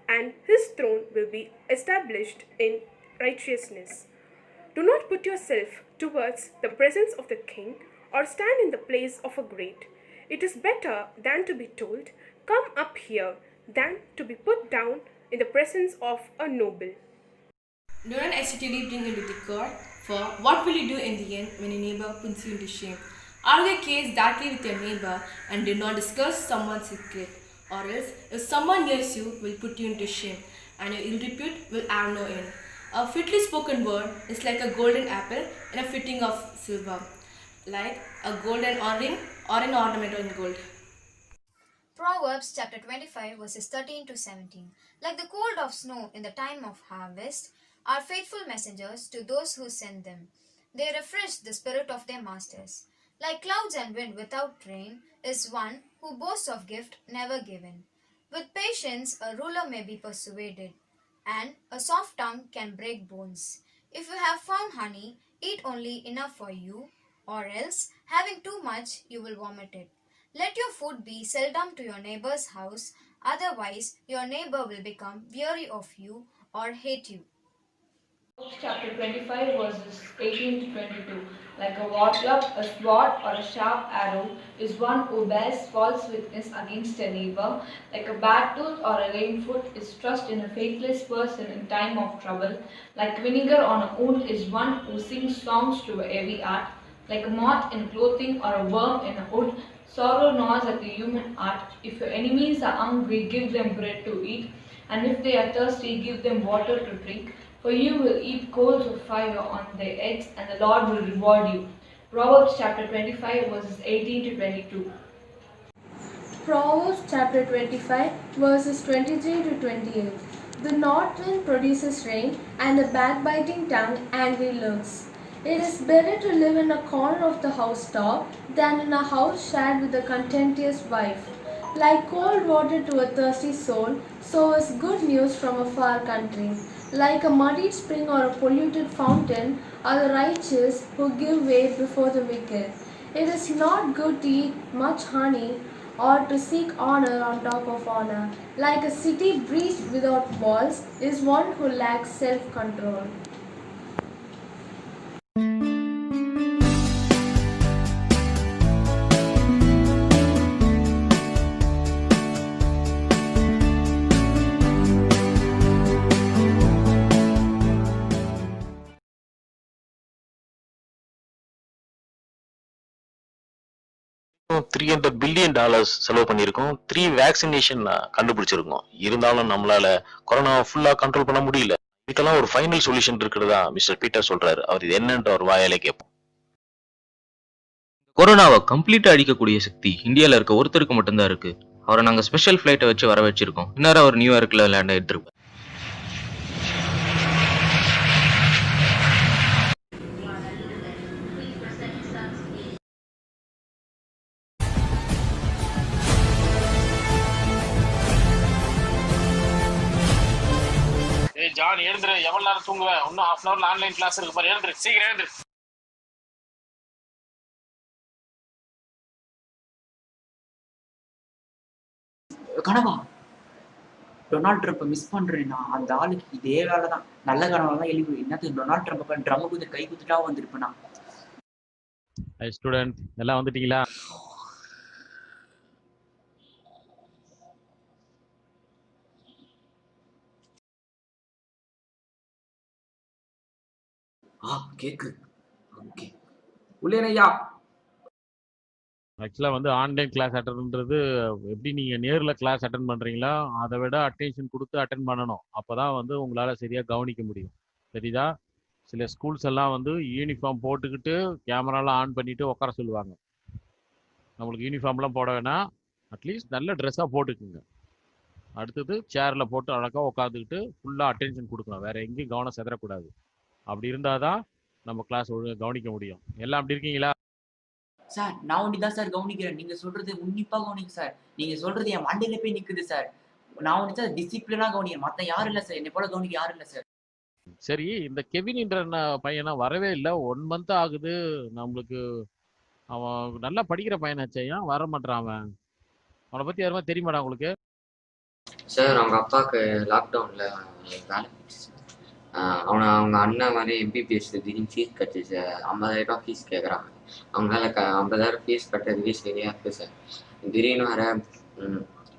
and his throne will be established in righteousness. Do not put yourself towards the presence of the king, or stand in the place of a great. It is better than to be told, come up here, than to be put down in the presence of a noble. Do not hesitantly bring into the court, for what will you do in the end when your neighbor puts you into shame? Argue a case darkly with your neighbor, and do not discuss someone's secret, or else if someone hears you, will put you into shame, and your ill repute will have no end. A fitly spoken word is like a golden apple in a fitting of silver, like a golden ring or an ornament in gold. Proverbs chapter 25 verses 13 to 17. Like the cold of snow in the time of harvest are faithful messengers to those who send them. They refresh the spirit of their masters. Like clouds and wind without rain is one who boasts of gift never given. With patience a ruler may be persuaded, and a soft tongue can break bones. If you have found honey, eat only enough for you, or else, having too much, you will vomit it. Let your food be seldom to your neighbor's house, otherwise, your neighbor will become weary of you or hate you. Chapter 25 verses 18 to 22. Like a war club, a sword, or a sharp arrow is one who bears false witness against a neighbor. Like a bad tooth or a lame foot is trust in a faithless person in time of trouble. Like vinegar on a wound is one who sings songs to a heavy heart. Like a moth in clothing or a worm in a wood, sorrow gnaws at the human heart. If your enemies are hungry, give them bread to eat, and if they are thirsty, give them water to drink. For you will heap coals of fire on their heads, and the Lord will reward you. Proverbs chapter 25 verses 18 to 22. Proverbs chapter 25 verses 23 to 28. The north wind produces rain, and the backbiting tongue angry looks. It is better to live in a corner of the housetop than in a house shared with a contentious wife. Like cold water to a thirsty soul, so is good news from a far country. Like a muddied spring or a polluted fountain are the righteous who give way before the wicked. It is not good to eat much honey or to seek honor on top of honor. Like a city breached without walls is one who lacks self-control. $300 billion செலவு பண்ணியிருக்கோம். 3 vaccination கண்டுபிடிச்சிருக்கோம். இருந்தாலும் நம்மளால corona ஃபுல்லா control பண்ண முடியல. இதுக்கெல்லாம் ஒரு ஃபைனல் சொல்யூஷன் இருக்கிறதா மிஸ்டர் பீட்டர் சொல்றாரு. அவர் இது என்னன்ற ஒரு வாயாலே கேட்போம். கொரோனாவை கம்ப்ளீட்டா அழிக்கக்கூடிய சக்தி இந்தியால இருக்க ஒருத்தருக்கு மட்டும்தான் இருக்கு. அவரை நாங்க ஸ்பெஷல் ஃபிளைட்டை வச்சு வர வச்சிருக்கோம். இன்னும் அவர் நியூயார்க்ல லேண்ட் ஆயிட்டு ஜான் எழுந்துரு, எவ்வளவு நேரம் தூங்குவேன்? இன்னும் half an hourல ஆன்லைன் கிளாஸ் இருக்கு பாரு. எழுந்துரு, சீக்கிரம் எழுந்துரு. கனவா? டொனால்ட் ட்ரம்ப்பை மிஸ் பண்றேன்னா அந்த ஆளுக்கு இதே வேலை தான். நல்ல கனவா தான் எழுதி என்னது டொனால்ட் ட்ரம்ப் ட்ரம் குத்து கை குத்துட்டா வந்திருப்பேனா. ஸ்டூடெண்ட் எல்லாம் வந்துட்டீங்களா? கேக்குது. ஓகே உள்ளேனையா. ஆக்சுவலாக ஆன்லைன் கிளாஸ் அட்டன்றது எப்படி நீங்கள் நேரில் கிளாஸ் அட்டன் பண்ணுறீங்களா அதை விட அட்டென்ஷன் கொடுத்து அட்டன் பண்ணணும். அப்போ தான் உங்களால் சரியாக கவனிக்க முடியும். சரிதா? சில ஸ்கூல்ஸ் எல்லாம் யூனிஃபார்ம் போட்டுக்கிட்டு கேமராலாம் ஆன் பண்ணிவிட்டு உட்கார சொல்லுவாங்க. நம்மளுக்கு யூனிஃபார்ம்லாம் போட வேணாம், அட்லீஸ்ட் நல்ல ட்ரெஸ்ஸாக போட்டுக்குங்க. அடுத்தது சேரில் போட்டு அழகாக உட்காந்துக்கிட்டு ஃபுல்லாக அட்டென்ஷன் கொடுக்கணும். வேறு எங்கேயும் கவனம் செதறக்கூடாது. அப்படி இருந்தால் தான் நம்ம கிளாஸ் கவனிக்க முடியும். எல்லாம் அப்படி இருக்கீங்களா? சார் நான் ஒண்டிதான் சார் கவனிக்கிறேன். நீங்க சொல்றது உன்னிப்பா கவனிங்க சார். நீங்க சொல்றது என் மண்டையில போய் நிக்குது சார். நான் ஒண்டி சார் டிசிப்ளினா கவனிக்கிறேன். மத்த யாரும் இல்லை சார், என்னை போல கவனிக்க யாரும் இல்லை சார். சரி, இந்த கெவின்ன்ற பையனா வரவே இல்லை. 1 month ஆகுது. நம்மளுக்கு அவன் நல்லா படிக்கிற பையனாச்சே, ஏன் வர மாட்டான் அவன்? அவனை பற்றி யாருமே தெரியுமாடா உங்களுக்கு? சார் அவங்க அப்பாவுக்கு லாக்டவுனில் வேலை அவங்க அண்ணன் மாதிரி எம்பிபிஎஸ் திடீர்னு ஃபீஸ் கட்டு சார். 50,000 ஃபீஸ் கேட்குறாங்க. அவங்களால 50,000 ஃபீஸ் கட்டுறதுக்கே சரியாக இருக்குது சார். திடீர்னு வேறு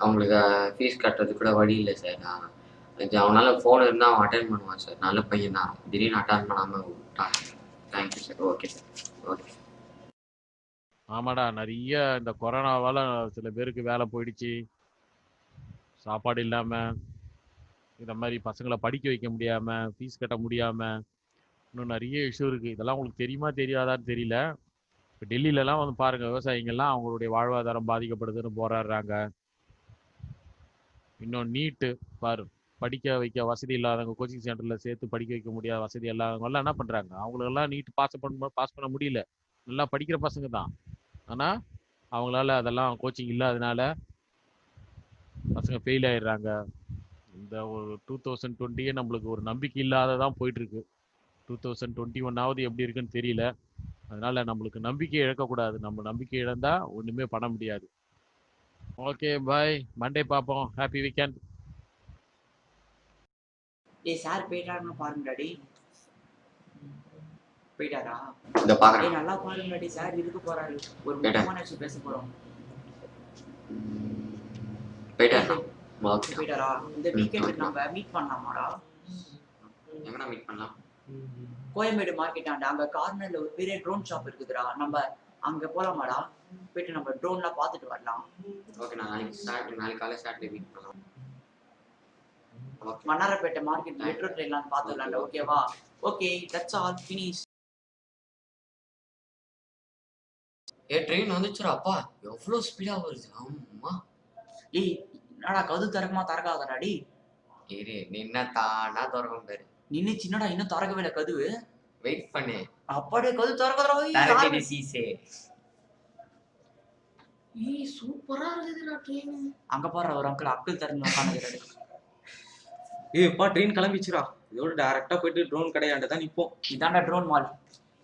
அவங்களுக்கு ஃபீஸ் கட்டுறதுக்கு கூட வழி இல்லை சார். அவனால ஃபோன் இருந்தால் அவன் அட்டன் பண்ணுவான் சார். நல்ல பையன் தான். திடீர்னு அட்டன் பண்ணாமல் விட்டான். Thank you sir. Okay sir. Okay. ஆமாடா, நிறைய இந்த கொரோனாவால் சில பேருக்கு வேலை போயிடுச்சு, சாப்பாடு இல்லாமல், இந்த மாதிரி பசங்களை படிக்க வைக்க முடியாமல், ஃபீஸ் கட்ட முடியாமல், இன்னும் நிறைய இஷ்யூ இருக்குது. இதெல்லாம் உங்களுக்கு தெரியுமா தெரியாதான்னு தெரியல. இப்போ டெல்லியிலலாம் பாருங்கள், விவசாயிங்கள்லாம் அவங்களுடைய வாழ்வாதாரம் பாதிக்கப்படுதுன்னு போராடுறாங்க. இன்னும் நீட்டு பாரு, படிக்க வைக்க வசதி இல்லாதவங்க கோச்சிங் சென்டரில் சேர்த்து படிக்க வைக்க முடியாத வசதி இல்லாதவங்கெல்லாம் என்ன பண்ணுறாங்க? அவங்களுக்கெல்லாம் நீட்டு பாஸ் பண்ண முடியல. நல்லா படிக்கிற பசங்க தான், ஆனால் அவங்களால அதெல்லாம் கோச்சிங் இல்லாதனால பசங்க ஃபெயில் ஆயிடுறாங்க. இந்த ஒரு 2020 நம்மளுக்கு ஒரு நம்பிக்கை இல்லாததான் போயிட்டுருக்கு. 2021 எப்படி இருக்குன்னு தெரியல. அதனால் நம்மளுக்கு நம்பிக்கை இழக்கக்கூடாது. நம்ம நம்பிக்கை இழந்தால் ஒன்றுமே பண்ண முடியாது. ஓகே பாய், மண்டே பார்ப்போம். Happy weekend. ஏய் சார் போயிட்டாருன்னு பாருங்க டாடி. போயிட்டாரா? இந்த பாக்குறேன். ஏய் நல்லா பாருங்க டாடி, சார் இதுக்கு போறாரு. ஒரு முக்கியமான விஷயம் பேச போறோம். போயிட்டாரா? போயிட்டாரா? இந்த வீக்கெண்ட் நம்ம மீட் பண்ணலாமாடா? எங்கடா மீட் பண்ணலாம்? கோயம்பேடு மார்க்கெட் ஆண்ட அங்க கார்னர்ல ஒரு பெரிய ட்ரோன் ஷாப் இருக்குதுடா. நம்ம அங்க போலாமாடா? போயிட்டு நம்ம ட்ரோன்லாம் பார்த்துட்டு வரலாம். ஓகே, நான் நாளைக்கு காலை சாட்டர்டே மீட் பண்ணலாம். மன்னாரப்பேட்டை மார்க்கெட் மெட்ரோ ட்ரெயின்லாம் பார்த்துடலாம்டா. ஓகேவா? Okay, that's all, finish. Train வந்துச்சுடா. அப்பா எவ்வளவு ஸ்பீடா வருது. ஆமா. ஏய் என்னடா கது திறக்காதடாடி. இரு, நின்னா தானா திறக்கும் பாரு. நின்னு சின்னடா இன்னும் திறக்கவே இல்லை கதவு. வெயிட் பண்ணு. அப்படியே கது திறக்கறா. தரக்கிடி சீசே. ஏய் சூப்பரா இருக்குதுடா ட்ரெயின். அங்க பாரு ஒரு அங்கிள் அக்கிள் திறந்து உட்கார்ந்துறாரு. ஏய்ப்பா ட்ரெயின் கிளம்பிச்சுடா. இதோட டைரக்டா போயிட்டு ட்ரோன் கடையாண்ட தான் நிப்போம். இதான்டா ட்ரோன் மால்.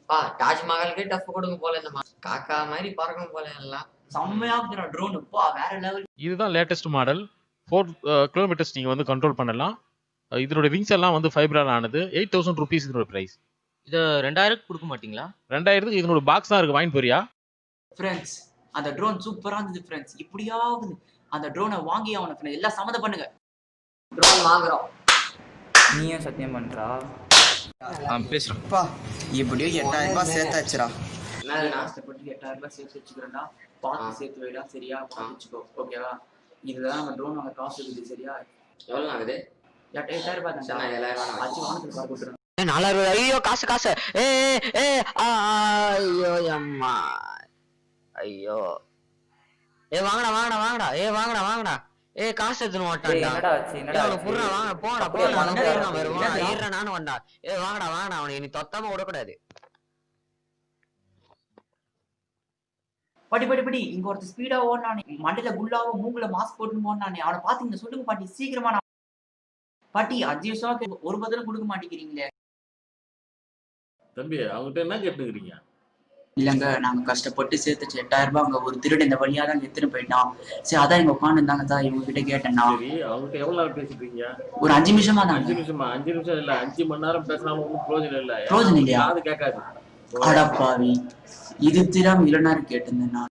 பா தாஜ்மஹாலுக்கே டஃப் கொடுங்க போல இந்த காக்கா மாதிரி பறக்கும் போல எல்லாம். செம்மையா இருக்குடா ட்ரோன். பா வேற லெவல். இதுதான் லேட்டஸ்ட் மாடல். 4 கிலோமீட்டர்ஸ் நீங்கள் வந்து கண்ட்ரோல் பண்ணலாம். இதனோட விங்ஸ் எல்லாம் வந்து ஃபைபரால் ஆனது. 8000 rupees இதனோட ப்ரைஸ். இதை 2000 கொடுக்க மாட்டீங்களா? 2000 இதனோட பாக்ஸ் தான் இருக்குது, வாங்கி போறியா? ஃப்ரெண்ட்ஸ் அந்த ட்ரோன் சூப்பரா இருந்தது ஃப்ரெண்ட்ஸ். இப்படியாவது அந்த ட்ரோனை வாங்கி அவனை ஃப்ரெண்ட்ஸ் எல்லாம் சம்மதம் பண்ணுங்க. ட்ரோன் வாங்குறோம். நீயும் சத்தியம் பண்றா? பேசுறப்பா இப்படியோ 8000 ரூபாய் சேர்த்தாச்சுடா. கஷ்டப்பட்டு 8000 ரூபாய் சேர்த்து வச்சுக்கிறேன்டா. பார்த்து சேர்த்து வைடா. சரியா? பார்த்து வச்சுக்கோ. ஓகேவா? இதுதான் நம்ம ட்ரோன் வாங்க காசு இருக்குது. சரியா? எவ்வளவு ஆகுது? 8000 ரூபாய் தான். 7000 ஆச்சு வாங்கத்துக்கு பார்த்து விட்டுறேன். 4000. ஐயோ காசு. ஐயோ அம்மா. ஐயோ வாங்கடா. காசு எடுத்துன்னு மாட்டான்டா. என்னடா ஆச்சு? என்னடா புறா வாங்க போடா. நானும் வந்தா. வாங்கடா அவனை நீ தொத்தாம விடக்கூடாது. படி இங்க ஒருத்த ஸ்பீடா ஓடுனானே, மண்டையில குல்லாவோ மூக்குல மாஸ்க் போட்டு போனானே, அவனை பாத்தீங்க சொல்லுங்க பாட்டி சீக்கிரமா. பாட்டி 5 வருஷம் ஒரு பதிலும் கொடுக்க மாட்டேங்கிறீங்களே. தம்பி அவங்ககிட்ட என்ன கேட்டுக்கிறீங்க? இல்லங்க நாங்க கஷ்டப்பட்டு சேர்த்து 8000 ரூபாய் அங்க ஒரு திருடு இந்த வழியா தான் எடுத்துட்டு போயிட்டான். சரி அதான் இங்க உட்காந்து இருந்தாங்க தான் இவங்க கிட்ட கேட்டேன்னா. சரி அவங்ககிட்ட எவ்வளவு நேரம் பேசிட்டீங்க? ஒரு 5 நிமிஷமா தான். 5 நிமிஷமா? 5 நிமிஷம் இல்ல, 5 மணி நேரம் பேசினாலும் ஒன்றும் பிரயோஜனம் இல்ல. பிரயோஜனம் இல்லையா? அது கேட்காது. அடப்பாவி, இது திறம் இவ்வளவு நேரம் கேட்டிருந்தேன் நான்.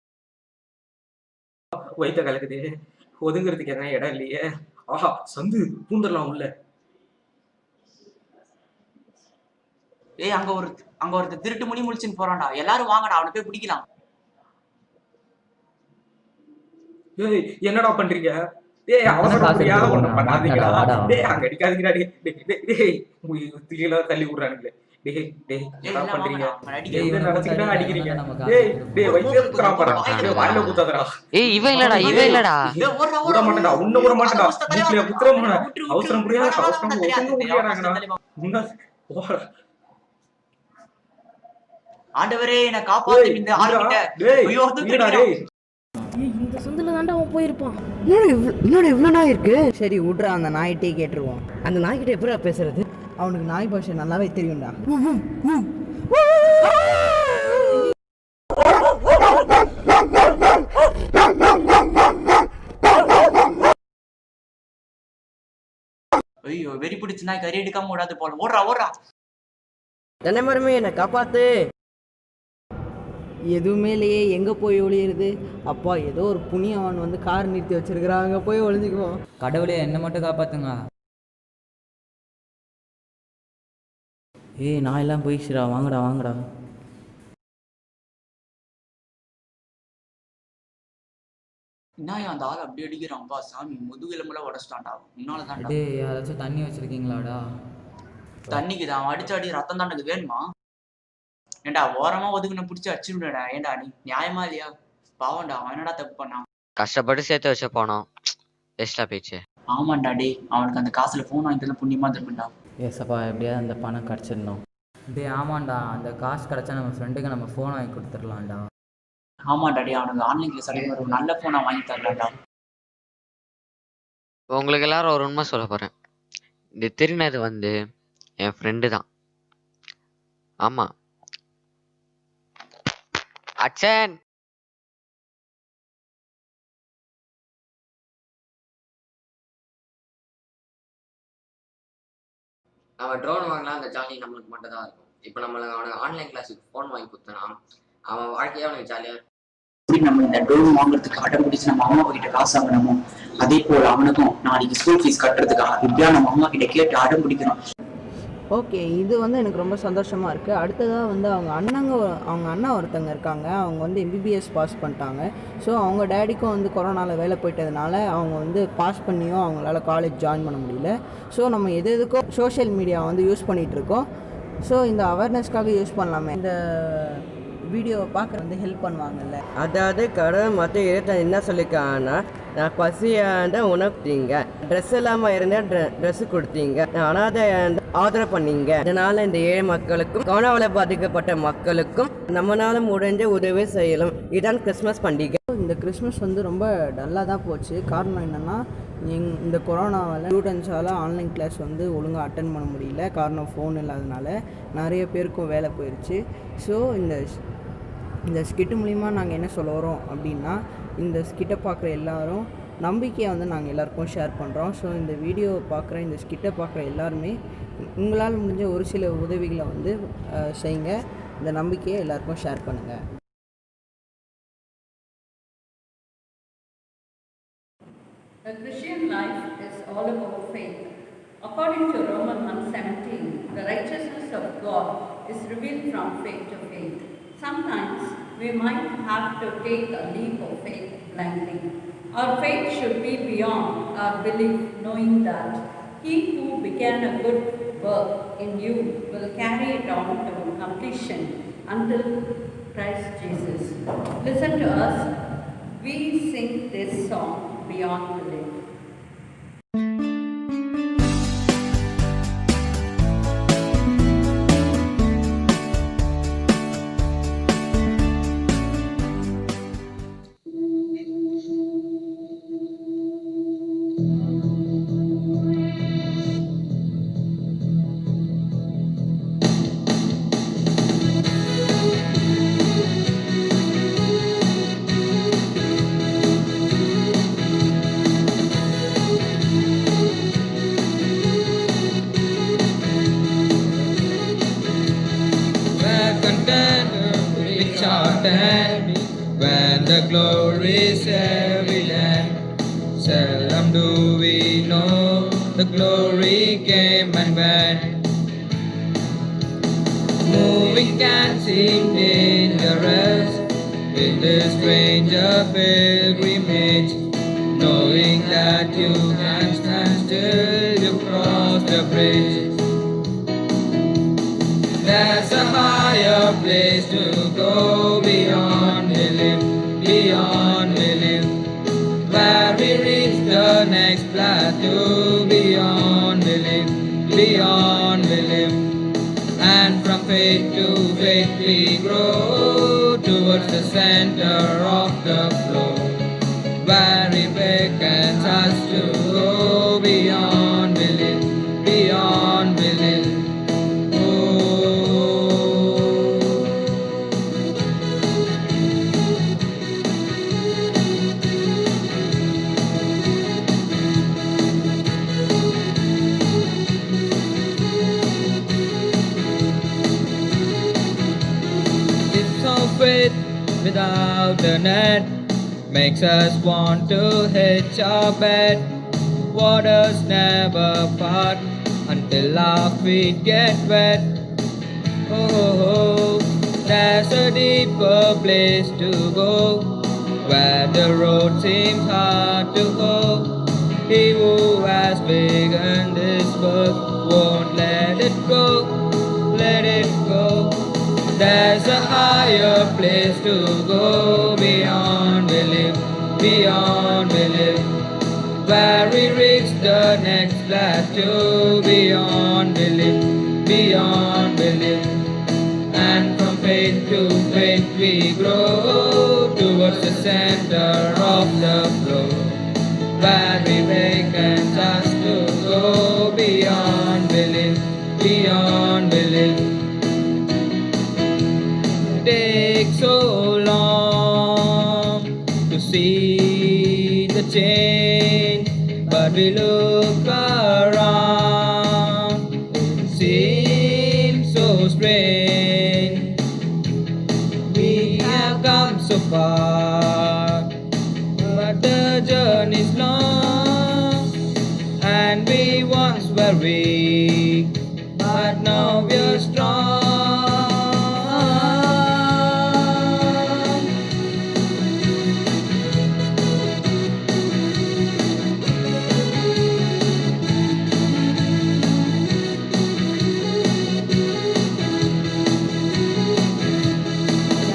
வயிற்ற கலக்குது. ஒதுங்கிறதுக்கு என்ன இடம் இல்லையே. ஆஹா சந்து பூந்தரலாம் உள்ள. ஏய் அங்க ஒருத்தர் திருட்டு முனி முழிச்சுன்னு போறான்டா. எல்லாரும் வாங்கடா அவனை போய் பிடிக்கலாம். ஏய் என்னடா பண்றீங்க? டேய் அவசரப்படியா ஒண்ணு பண்ணாதீங்கடா. டேய் அங்க அடிக்காதீங்கடா. டேய் தீயில தள்ளி விடுறானுங்களே. டேய் என்ன பண்றீங்க? இத நடந்துக்கிட்டா அடிக்கிறீங்க. டேய் வயித்துல குத்துறா பாறா. டேய் வாயில குத்தாதடா. இவன் இல்லடா. விட மாட்டேன்டா. உன்ன விட மாட்டேன்டா. வீட்ல குத்துறோம். அவசரம் புரியாத அவசரம் ஒதுங்குறாங்கடா. முன்ன போடா. ஆண்டவரே என்ன காப்பாத்து இந்த ஆளுகிட்ட. ஐயோ டேய் இந்த சந்தில தாண்டா அவன் போயிருப்பான். இன்னொரு இவ்வளோ நாய் இருக்கு. சரி விட்றா, அந்த நாய்கிட்டே கேட்டுருவோம். அந்த நாய்கிட்ட எப்படா பேசுறது? அவனுக்கு நாய் பாஷை நல்லாவே தெரியும்டா. ஐயோ வெறி பிடிச்சு நாய் கறி எடுக்காம ஓடாது போல. ஓடுறா. தென்னைமரமே என்னை காப்பாத்து. எதுவுமே இல்லையே, எங்கே போய் ஒளியிறது? அப்பா ஏதோ ஒரு புண்ணியவன் வந்து கார் நிறுத்தி வச்சிருக்கிறான், அங்கே போய் ஒளிஞ்சுக்குவோம். கடவுளே என்னை மட்டும் காப்பாத்துங்க. நான் எல்லாம் போயிடுச்சுடா. வாங்கடா. என்ன அந்த ஆள் அப்படி அடிக்கிறான்பா சாமி. முதுகெலும்புல உடச்சிட்டான்டா. முன்னாலதான் யாராச்சும் தண்ணி வச்சிருக்கீங்களாடா? தண்ணிக்கு தான் அடிச்சாடி ரத்தம் தாண்டது வேணுமா? ஏண்டா ஓரமா ஒதுக்குன பிடிச்சி அடிச்சுடா. ஏண்டா நீ நியாயமா இல்லையா? பாவண்டா அவன் என்னடா தப்பு பண்ணான்? கஷ்டப்பட்டு சேர்த்து வச்ச போனோம், வேஸ்டா போயிடுச்சு. ஆமாண்டா டே, அவனுக்கு அந்த காசுல போன் வாங்கிட்டு புண்ணியமா திரும்பிண்டா. ஏசப்பா எப்படியாவது அந்த பணம் கிடச்சிடணும். ஆமாண்டா, அந்த காசு கிடச்சா நம்ம ஃப்ரெண்டுக்கு நம்ம ஃபோன் வாங்கி கொடுத்துடலாம்டா. ஆமாண்டா டே, அவனுக்கு ஆன்லைன் கிளாஸ் அடிக்கிற ஒரு நல்ல போனை வாங்கி தரலாம்டா. உங்களுக்கு எல்லாரும் ஒரு உண்மை சொல்ல போறேன். இந்த திருநது வந்து என் ஃப்ரெண்டு தான். ஆமா அச்சன். நம்ம ட்ரோன் வாங்கலாம், அந்த ஜாலி நம்மளுக்கு மட்டும் தான் இருக்கும். இப்போ நம்மளுக்கு அவனுக்கு ஆன்லைன் கிளாஸுக்கு ஃபோன் வாங்கி கொடுத்தனா அவன் வாழ்க்கையே அவனுக்கு ஜாலியாக இருக்கும். நம்ம இந்த ட்ரோன் வாங்குறதுக்கு அடம் பிடிச்சு நம்ம அம்மா கிட்ட காசு வாங்கினோமோ அதே போல அவனுக்கும் நாளைக்கு ஸ்கூல் ஃபீஸ் கட்டுறதுக்காக இப்படியா நம்ம அம்மா கிட்ட கேட்டு அடம் பிடிக்கிறோம். ஓகே, இது வந்து எனக்கு ரொம்ப சந்தோஷமாக இருக்குது. அடுத்ததாக வந்து அவங்க அண்ணா ஒருத்தங்க இருக்காங்க. அவங்க வந்து எம்பிபிஎஸ் பாஸ் பண்ணிட்டாங்க. ஸோ அவங்க டேடிக்கும் வந்து கொரோனாவில் வேலை போயிட்டதுனால அவங்க வந்து பாஸ் பண்ணியும் அவங்களால காலேஜ் ஜாயின் பண்ண முடியல. ஸோ நம்ம எதுக்கோ சோஷியல் மீடியா வந்து யூஸ் பண்ணிகிட்ருக்கோம். ஸோ இந்த அவேர்னஸ்க்காக யூஸ் பண்ணலாமே. இந்த வீடியோவை பார்க்க வந்து ஹெல்ப் பண்ணுவாங்கல்ல. அதாவது கடவுள் மற்ற எழுத்த என்ன சொல்லியிருக்காங்கன்னா, நான் பசியாண்ட உணவுத்தீங்க, ட்ரெஸ் இல்லாமல் இருந்தால் ட்ரெஸ்ஸு கொடுத்தீங்க, அனாதை ஆதரவு பண்ணீங்க. இதனால் இந்த ஏழை மக்களுக்கும் கொரோனாவில் பாதிக்கப்பட்ட மக்களுக்கும் நம்மளால முடிஞ்ச உதவி செய்யலாம். இதுதான் கிறிஸ்மஸ் பண்டிகை. இந்த கிறிஸ்மஸ் வந்து ரொம்ப டல்லாக தான் போச்சு. காரணம் என்னென்னா, இந்த கொரோனாவால் ஸ்டூடெண்ட்ஸால் ஆன்லைன் கிளாஸ் வந்து ஒழுங்காக அட்டன் பண்ண முடியல. காரணம் ஃபோன் இல்லாதனால நிறைய பேருக்கும் வேலை போயிடுச்சு. ஸோ இந்த ஸ்கிட்டு மூலிமா நாங்கள் என்ன சொல்ல வரோம் அப்படின்னா, இந்த ஸ்கிட்டை பார்க்குற எல்லாரும் நம்பிக்கையை வந்து நாங்கள் எல்லாருக்கும் ஷேர் பண்ணுறோம். ஸோ இந்த வீடியோவை பார்க்குற, இந்த ஸ்கிட்டை பார்க்குற எல்லாருமே உங்களால் முடிஞ்ச ஒரு சில உதவிகளை வந்து செய்யுங்க. இந்த நம்பிக்கையை எல்லாருக்கும் ஷேர் பண்ணுங்கள். The Christian life is all about faith. According to Romans 1:17, the righteousness of God is revealed from faith to faith. Sometimes we might have to take a leap of faith blindly. Our faith should be beyond our belief, knowing that He who began a good work in you will carry it on to completion until Christ Jesus. Listen to us. We sing this song, Beyond Belief. When the glory is evident, seldom do we know the glory came and went. Moving can seem dangerous in this stranger pilgrimage, knowing that you can stand still, you cross the bridge. There's a higher place to go beyond belief, beyond belief, where we reach the next plateau, beyond belief, beyond belief. And from faith to faith we grow towards the center of the flow, where He beckons us to go beyond belief, beyond belief. Faith without a net makes us want to hitch our bed. Waters never part until our feet get wet. Oh, there's a deeper place to go, where the road seems hard to go. He who has begun this work won't let it go, let it go. There's a higher place to go beyond belief, beyond belief, where we reach the next plateau, beyond belief, beyond belief. And from faith to faith we grow towards the center of the flow, where He beckons us to go beyond belief, beyond belief. Take so long to see the change, but we look around, it's far. But the journey's long, and we once were weak, but now we're strong.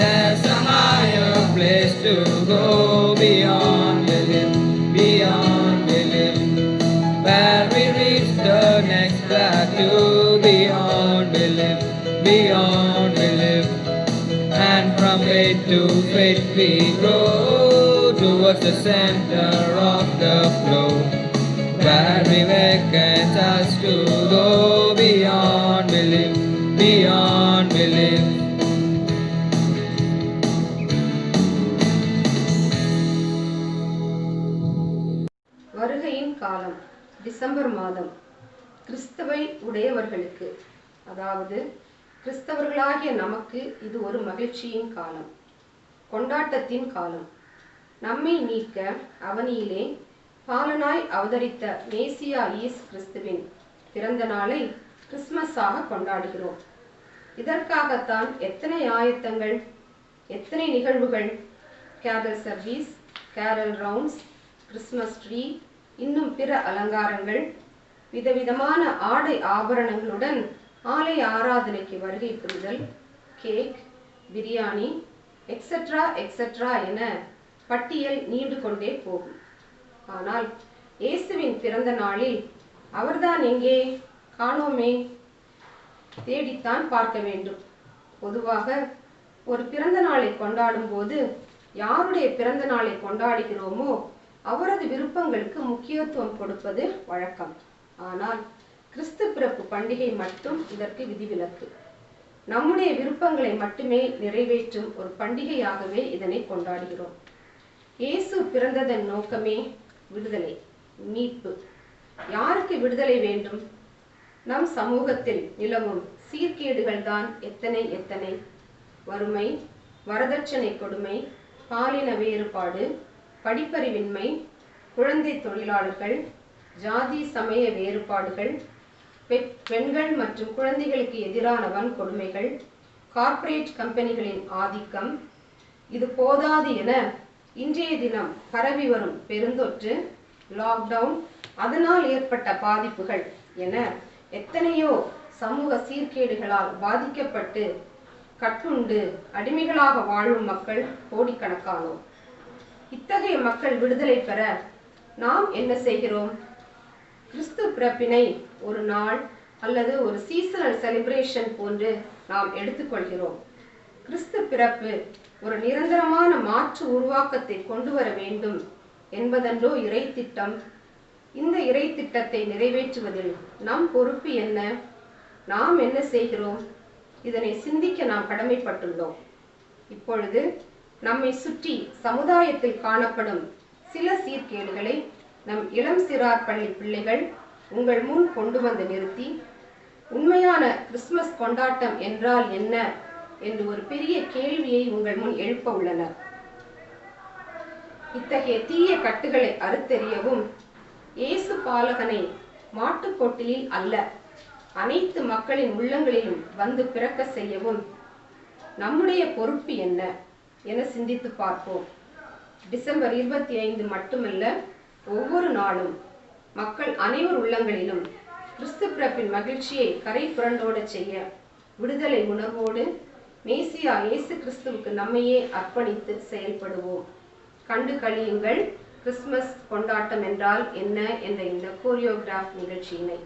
There's a higher place to go beyond belief, beyond belief, where we reach the next plateau beyond belief, beyond belief. And from faith to faith we grow towards the center of the flow, where we wakens us to go beyond belief, beyond belief. வருகையின் காலம் December மாதம் கிறிஸ்தவை உடையவர்களுக்கு, அதாவது கிறிஸ்தவர்களாகிய நமக்கு இது ஒரு மகிழ்ச்சியின் காலம், கொண்டாட்டத்தின் காலம். நம்மை மீட்க அவனியிலே பாலனாய் அவதரித்த மேசியா இயேசு கிறிஸ்துவின் பிறந்த நாளை கிறிஸ்மஸாக கொண்டாடுகிறோம். இதற்காகத்தான் எத்தனை ஆயத்தங்கள், எத்தனை நிகழ்வுகள், carol service, carol rounds, Christmas tree, இன்னும் பிற அலங்காரங்கள், விதவிதமான ஆடை ஆபரணங்களுடன் ஆலய ஆராதனைக்கு வருகை புரிதல், கேக், பிரியாணி, எக்ஸெட்ரா எக்ஸெட்ரா என பட்டியல் நீண்டு கொண்டே போகும். ஆனால் இயேசுவின் பிறந்த நாளில் அவர்தான் எங்கே? காணோமே. தேடித்தான் பார்க்க வேண்டும். பொதுவாக ஒரு பிறந்த நாளை கொண்டாடும் போது யாருடைய பிறந்த நாளை கொண்டாடுகிறோமோ அவரது விருப்பங்களுக்கு முக்கியத்துவம் கொடுப்பது வழக்கம். ஆனால் கிறிஸ்து பிறப்பு பண்டிகை மட்டும் இதற்கு விதிவிலக்கு. நம்முடைய விருப்பங்களை மட்டுமே நிறைவேற்றும் ஒரு பண்டிகையாகவே இதனை கொண்டாடுகிறோம். இயேசு பிறந்ததன் நோக்கமே விடுதலை, மீட்பு. யாருக்கு விடுதலை வேண்டும்? நம் சமூகத்தில் நிலவும் சீர்கேடுகள் தான் எத்தனை எத்தனை. வறுமை, வரதட்சணை கொடுமை, பாலின வேறுபாடு, படிப்பறிவின்மை, குழந்தை தொழிலாளர்கள், ஜாதி சமய வேறுபாடுகள், பெண்கள் மற்றும் குழந்தைகளுக்கு எதிரான வன்கொடுமைகள், கார்ப்பரேட் கம்பெனிகளின் ஆதிக்கம். இது போதாது என இன்றைய தினம் பரவி வரும் பெருந்தொற்று, லாக்டவுன், அதனால் ஏற்பட்ட பாதிப்புகள் என எத்தனையோ சமூக சீர்கேடுகளால் பாதிக்கப்பட்டு கட்டுண்டு அடிமைகளாக வாழும் மக்கள் கோடிக்கணக்கானோர். இத்தகைய மக்கள் விடுதலை பெற நாம் என்ன செய்கிறோம்? கிறிஸ்து பிறப்பினை ஒரு நாள் அல்லது ஒரு சீசனல் செலிப்ரேஷன் போன்று நாம் எடுத்துக்கொள்கிறோம். கிறிஸ்து பிறப்பு ஒரு நிரந்தரமான மாற்று உருவாக்கத்தை கொண்டு வர வேண்டும் என்பதன்றோ இறை திட்டம். இந்த இறை திட்டத்தை நிறைவேற்றுவதில் நம் பொறுப்பு என்ன? நாம் என்ன செய்கிறோம்? இதனை சிந்திக்க நாம் கடமைப்பட்டுள்ளோம். இப்பொழுது நம்மை சுற்றி சமுதாயத்தில் காணப்படும் சில சீர்கேடுகளை நம் இளம் சிறார் பள்ளி பிள்ளைகள் உங்கள் முன் கொண்டு வந்து நிறுத்தி, உண்மையான கிறிஸ்துமஸ் கொண்டாட்டம் என்றால் என்ன என்று ஒரு பெரிய கேள்வியை உங்கள் முன் எழுப்ப உள்ளனர். இத்தகைய தீய கட்டுகளை அறுத்தெறியவும், இயேசு பாலகனை மாட்டுக்கொட்டிலில் அல்ல அனைத்து மக்களின் உள்ளங்களிலும் வந்து பிறக்க செய்யவும் நம்முடைய பொறுப்பு என்ன என சிந்தித்து பார்ப்போம். டிசம்பர் 25 மட்டுமல்ல, ஒவ்வொரு நாளும் மக்கள் அனைவர் உள்ளங்களிலும் கிறிஸ்து பிறப்பின் மகிழ்ச்சியை கரை புரண்டோட செய்ய விடுதலை உணர்வோடு மேசியா இயேசு கிறிஸ்துவுக்கு நம்மையே அர்ப்பணித்து செயல்படுவோம். கண்டு கழியுங்கள் கிறிஸ்துமஸ் கொண்டாட்டம் என்றால் என்ன என்ற இந்த கோரியோகிராஃப் நிகழ்ச்சியினை.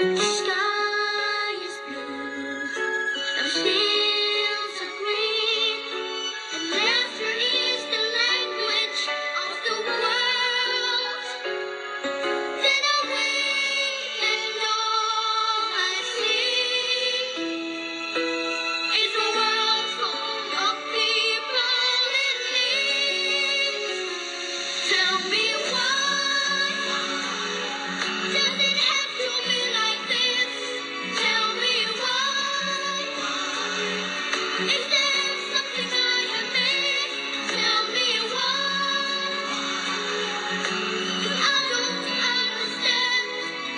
The sky is blue and the fields are green, and laughter is the language of the world. Then I wake and all I see is a world full of people in need. Tell me why does it have to be like this? Tell me why. Is there something I have missed? Tell me why. I don't understand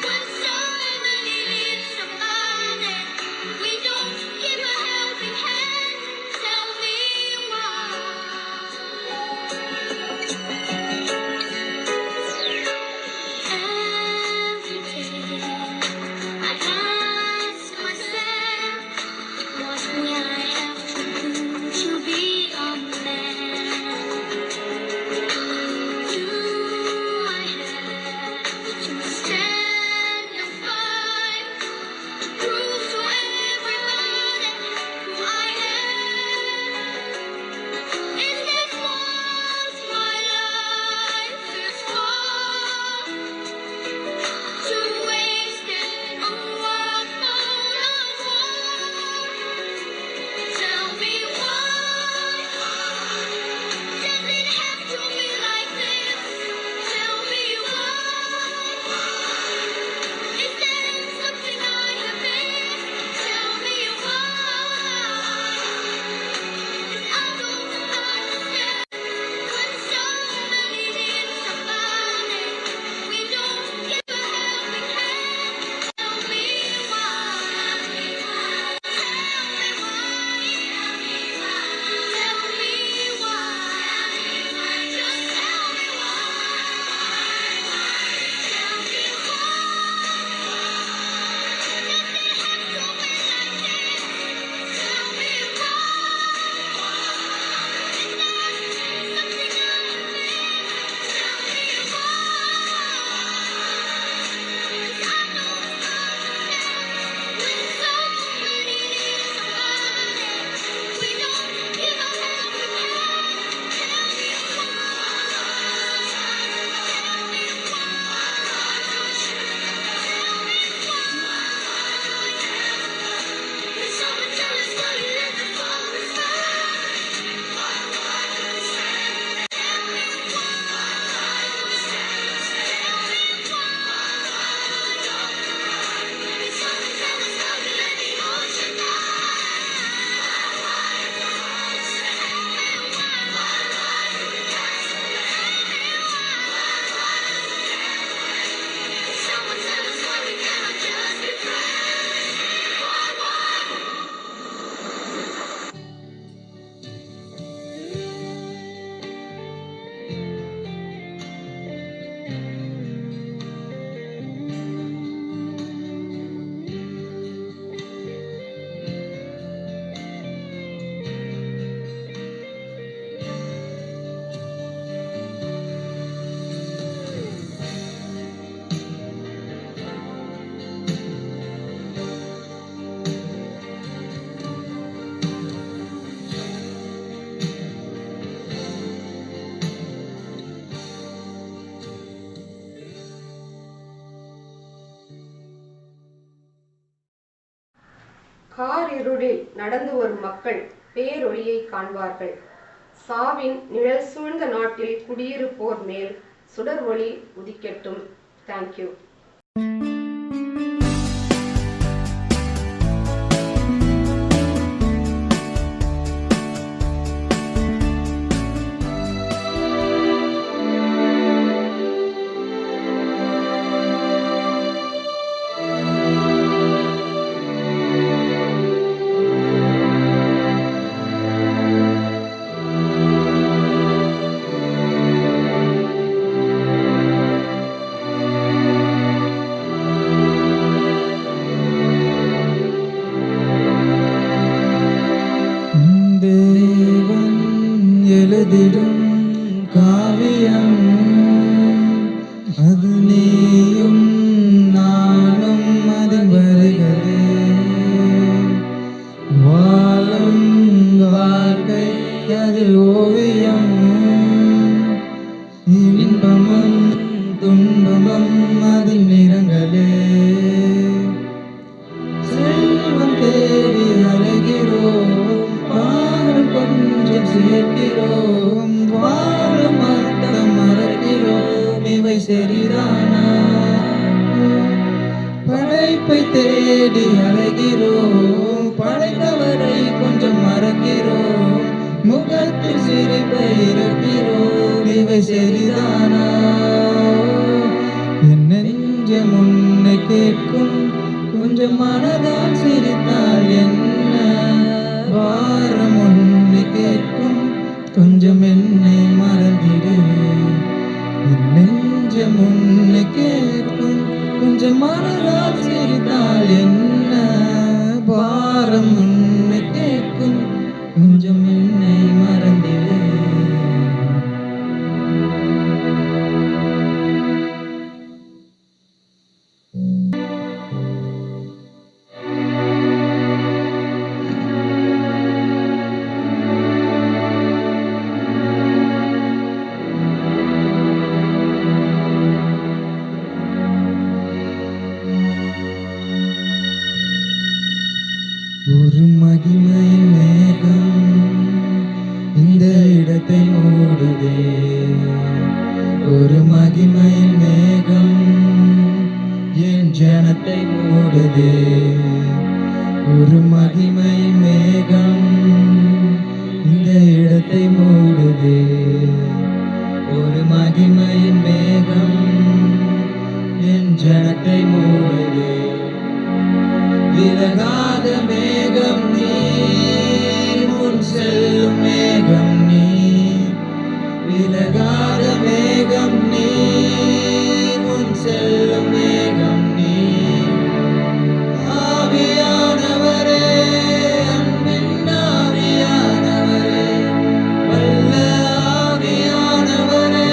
when so many need somebody. We don't give a helping hand. Tell me why. Every day I ask myself, what will I have to do to be a man? Do I have to stand and fight, prove to everybody who I am? Is this what my life is for? To waste it on what motives war? Tell me why does it have to be like this? Tell me why. Is there something I have missed? Tell me why. I don't understand when so many need somebody. We don't give a helping hand. Tell me why. Tell me why. Just tell me காரிருளில் நடந்து வரும் மக்கள் பேரொளியை காண்பார்கள். சாவின் நிழல் சூழ்ந்த நாட்டில் குடியிருப்போர் மேல் சுடர் ஒளி உதிக்கட்டும். தேங்க்யூ. எழுதிடும் காவியம் அது நீயும் நானும் அது தேடி அலைகிறோம், படைத்தவரை கொஞ்சம் மறக்கிறோம், முகத்தில் சிரிப்பை இருக்கிறோம். இவை சரிதானா? என் நெஞ்சம் உன்னை கேட்கும், கொஞ்சம் மனதால் சிரித்தால் என்ன? வாரம் உன்னை கேட்கும், கொஞ்சம் என்னை மறந்திடு. என் நெஞ்சம் உன்னை கேட்கும், கொஞ்சம் மனதால் சிரித்தால் என்ன? வாரம் உன்னை கேட்கும், கொஞ்சம் என்னை மறந்திடு. ஒரு மகிமை மேகம் இந்த இடத்தை மூடுதே, ஒரு மகிமை மேகம் என் ஜனத்தை மூடுதே, ஒரு மகிமை மேகம் இந்த இடத்தை மூடுதே, ஒரு மகிமை மேகம் என் ஜனத்தை மூடுதே. விலகாத மேகம் நீர், முன் செல்லும் மேகம் நீர், விலகாத மேகம் நீர், முன் செல்லும் மேகம் நீர். ஆவியானவரே, அன்பின் ஆவியானவரே, வல்ல ஆவியானவரே,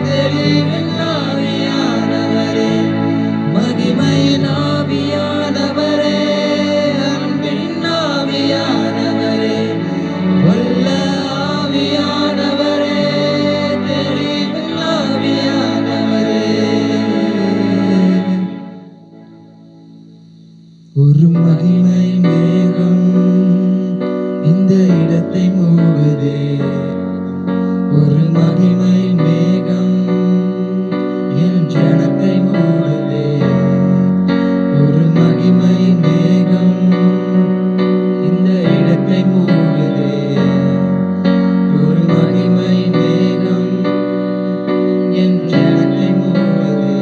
தெளிவின் ஆவியானவரே, மகிமையின் ஆவியானவரே, அன்பின் ஆவியானவரே, வல்ல ஆவியானவரே, தெளிவின் ஆவியானவரே. ஒரு மகிமை மேகம் இந்த இடத்தை மூடுதே, ஒரு மகிமை மேகம் என் ஜனத்தை மூடுதே, ஒரு மகிமை மேகம் இந்த இடத்தை மூடுதே, ஒரு மகிமை மேகம் என் ஜனத்தை மூடுதே.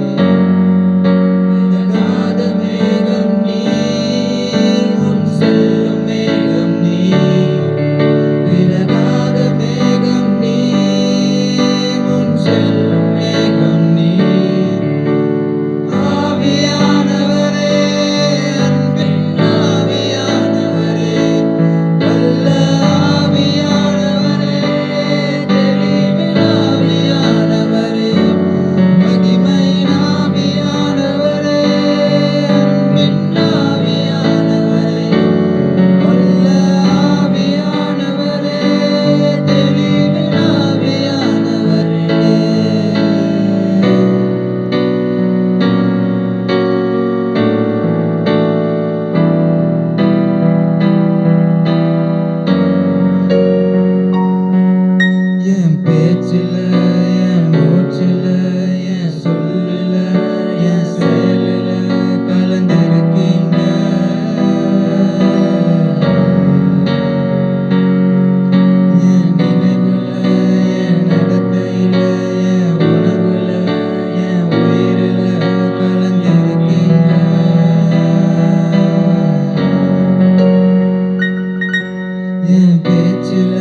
விலகாத மேகம் நீர், முன் செல்லும் மேகம் நீர், விலகாத மேகம் நீர், முன் செல்லும் மேகம் நீர். ஆவியானவரே, அன்பின் ஆவியானவரே, வல்ல ஆவியானவரே, தெளிவின் ஆவியானவரே, மகிமையின் ஆவியானவரே, அன்பின் ஆவியானவரே, வல்ல ஆவியானவரே, தெளிவின் ஆவியானவரே. என் பேச்சில, என் மூச்சில, என் சொல்லுல, என் செயலுல கலந்திருக்கீங்க. என் நினைவுல, என் நடத்தையில, என் உணவுல, என் உயிரில கலந்திருக்கீங்க. என் பேச்சில,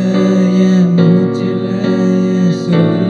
என் மூச்சில, என் சொல்லுல,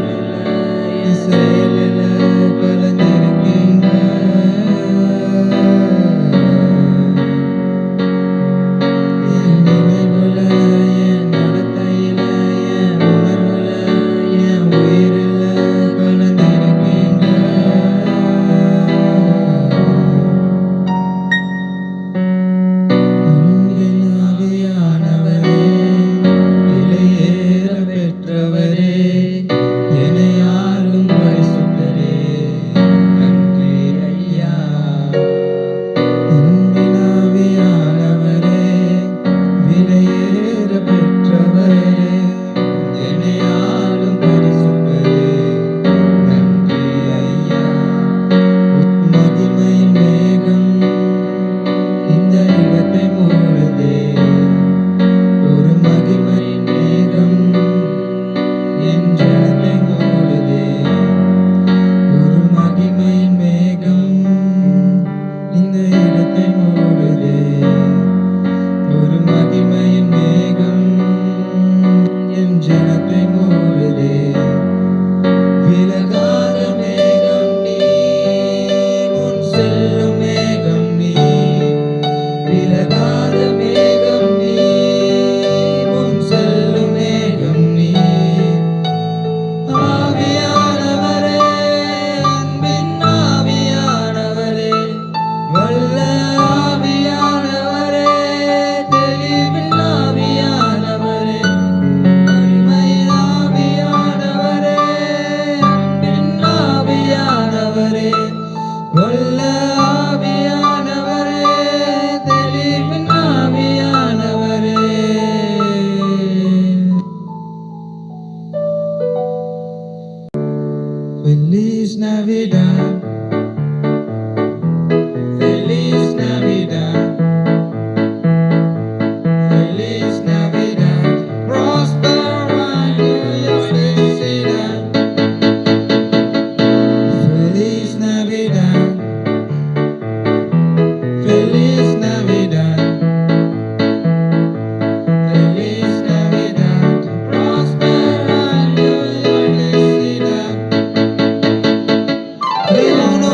Feliz Navidad. Feliz Navidad. Feliz Navidad. Prospero año y felicidad. Feliz Navidad. Feliz Navidad. Feliz Navidad. Prospero año y felicidad. Pero no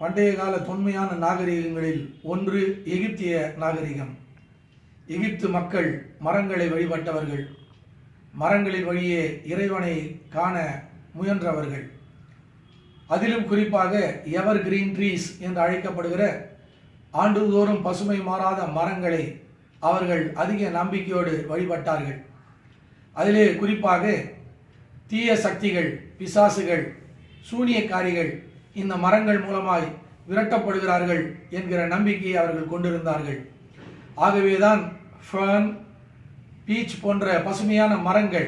பண்டைய கால தொன்மையான நாகரிகங்களில் ஒன்று எகிப்திய நாகரிகம். எகிப்து மக்கள் மரங்களை வழிபட்டவர்கள், மரங்களின் வழியே இறைவனை காண முயன்றவர்கள். அதிலும் குறிப்பாக எவர் கிரீன் ட்ரீஸ் என்று அழைக்கப்படுகிற ஆண்டுதோறும் பசுமை மாறாத மரங்களை அவர்கள் அதிக நம்பிக்கையோடு வழிபட்டார்கள். அதிலே குறிப்பாக தீய சக்திகள், பிசாசுகள், சூனியக்காரிகள் இந்த மரங்கள் மூலமாய் விரட்டப்படுகிறார்கள் என்கிற நம்பிக்கையை அவர்கள் கொண்டிருந்தார்கள். ஆகவேதான் ஃபர்ன், பீச் போன்ற பசுமையான மரங்கள்,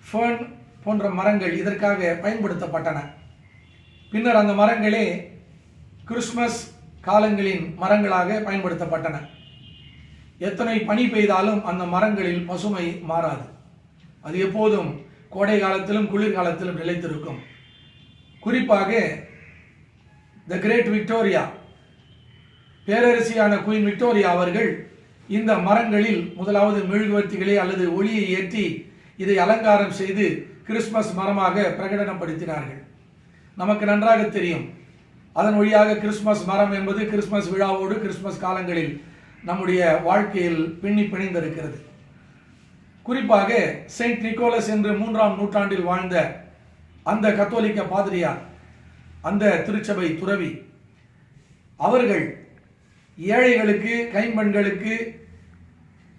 ஃபர்ன் போன்ற மரங்கள் இதற்காக பயன்படுத்தப்பட்டன. பின்னர் அந்த மரங்களே கிறிஸ்மஸ் காலங்களின் மரங்களாக பயன்படுத்தப்பட்டன. எத்தனை பனி பெய்தாலும் அந்த மரங்களில் பசுமை மாறாது. அது எப்போதும் கோடை காலத்திலும் குளிர்காலத்திலும் நிலைத்திருக்கும். குறிப்பாக த கிரேட் விக்டோரியா, பேரரசியான குயின் விக்டோரியா அவர்கள் இந்த மரங்களில் முதலாவது மெழுகுவர்த்திகளை அல்லது ஒளியை ஏற்றி இதை அலங்காரம் செய்து கிறிஸ்மஸ் மரமாக பிரகடனப்படுத்தினார்கள். நமக்கு நன்றாக தெரியும், அதன் வழியாக கிறிஸ்மஸ் மரம் என்பது கிறிஸ்மஸ் விழாவோடு கிறிஸ்மஸ் காலங்களில் நம்முடைய வாழ்க்கையில் பின்னி பிணைந்திருக்கிறது. குறிப்பாக செயின்ட் நிக்கோலஸ் என்று 3ஆம் நூற்றாண்டில் வாழ்ந்த அந்த கத்தோலிக்க பாதிரியார், அந்த திருச்சபை துறவி, அவர்கள் ஏழைகளுக்கு, கைம்பெண்களுக்கு,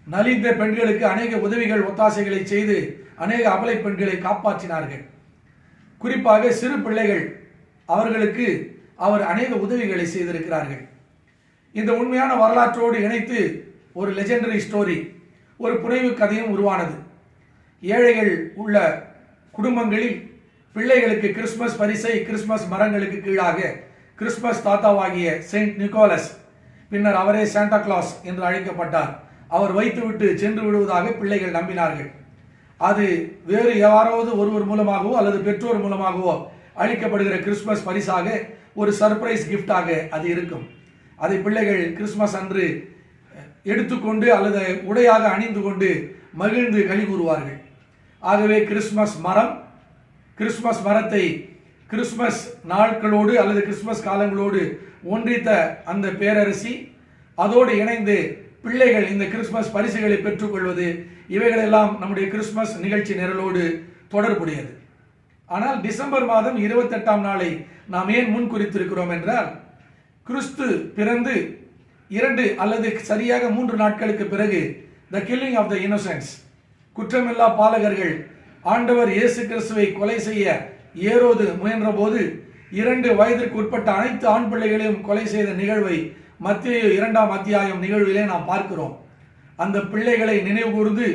நலிந்த பெண்களுக்கு அநேக உதவிகள் ஒத்தாசைகளை செய்து அநேக அபலை பெண்களை காப்பாற்றினார்கள். குறிப்பாக சிறு பிள்ளைகள், அவர்களுக்கு அவர் அநேக உதவிகளை செய்திருக்கிறார்கள். இந்த உண்மையான வரலாற்றோடு இணைத்து ஒரு லெஜெண்டரி ஸ்டோரி, ஒரு புனைவு கதையும் உருவானது. ஏழைகள் உள்ள குடும்பங்களில் பிள்ளைகளுக்கு கிறிஸ்மஸ் பரிசை கிறிஸ்மஸ் மரங்களுக்கு கீழாக கிறிஸ்மஸ் தாத்தாவாகிய செயின்ட் நிக்கோலஸ், பின்னர் அவரே சாண்டா கிளாஸ் என்று அழைக்கப்பட்டார், அவர் வைத்துவிட்டு சென்று விடுவதாக பிள்ளைகள் நம்பினார்கள். அது வேறு யாராவது ஒருவர் மூலமாகவோ அல்லது பெற்றோர் மூலமாகவோ அளிக்கப்படுகிற கிறிஸ்மஸ் பரிசாக ஒரு சர்ப்ரைஸ் கிஃப்டாக அது இருக்கும். அதை பிள்ளைகள் கிறிஸ்மஸ் அன்று எடுத்துக்கொண்டு அல்லது உடையாக அணிந்து கொண்டு மகிழ்ந்து களி கூறுவார்கள். ஆகவே கிறிஸ்மஸ் மரத்தை கிறிஸ்மஸ் நாட்களோடு அல்லது கிறிஸ்மஸ் காலங்களோடு ஒன்றித்த அந்த பேரரசி, அதோடு இணைந்து பிள்ளைகள் இந்த கிறிஸ்மஸ் பரிசுகளை பெற்றுக்கொள்வது, இவைகளெல்லாம் நம்முடைய கிறிஸ்மஸ் நிகழ்ச்சி நிரலோடு தொடர்புடையது. ஆனால் டிசம்பர் மாதம் 28ஆம் நாளை நாம் ஏன் முன் குறித்திருக்கிறோம் என்றால், கிறிஸ்து பிறந்து 2 அல்லது சரியாக 3 நாட்களுக்கு பிறகு த கில்லிங் ஆஃப் த இன்னோசென்ட்ஸ், குற்றமில்லா பாலகர்கள் ஆண்டவர் இயேசு கிறிஸ்துவை கொலை செய்ய ஏரோது முயன்ற போது 2 வயதிற்கு உட்பட்ட அனைத்து ஆண் பிள்ளைகளையும் கொலை செய்த நிகழ்வை மத்தேயு 2ஆம் அத்தியாயம் நிகழ்விலே நாம் பார்க்கிறோம். அந்த பிள்ளைகளை நினைவு கூர்ந்து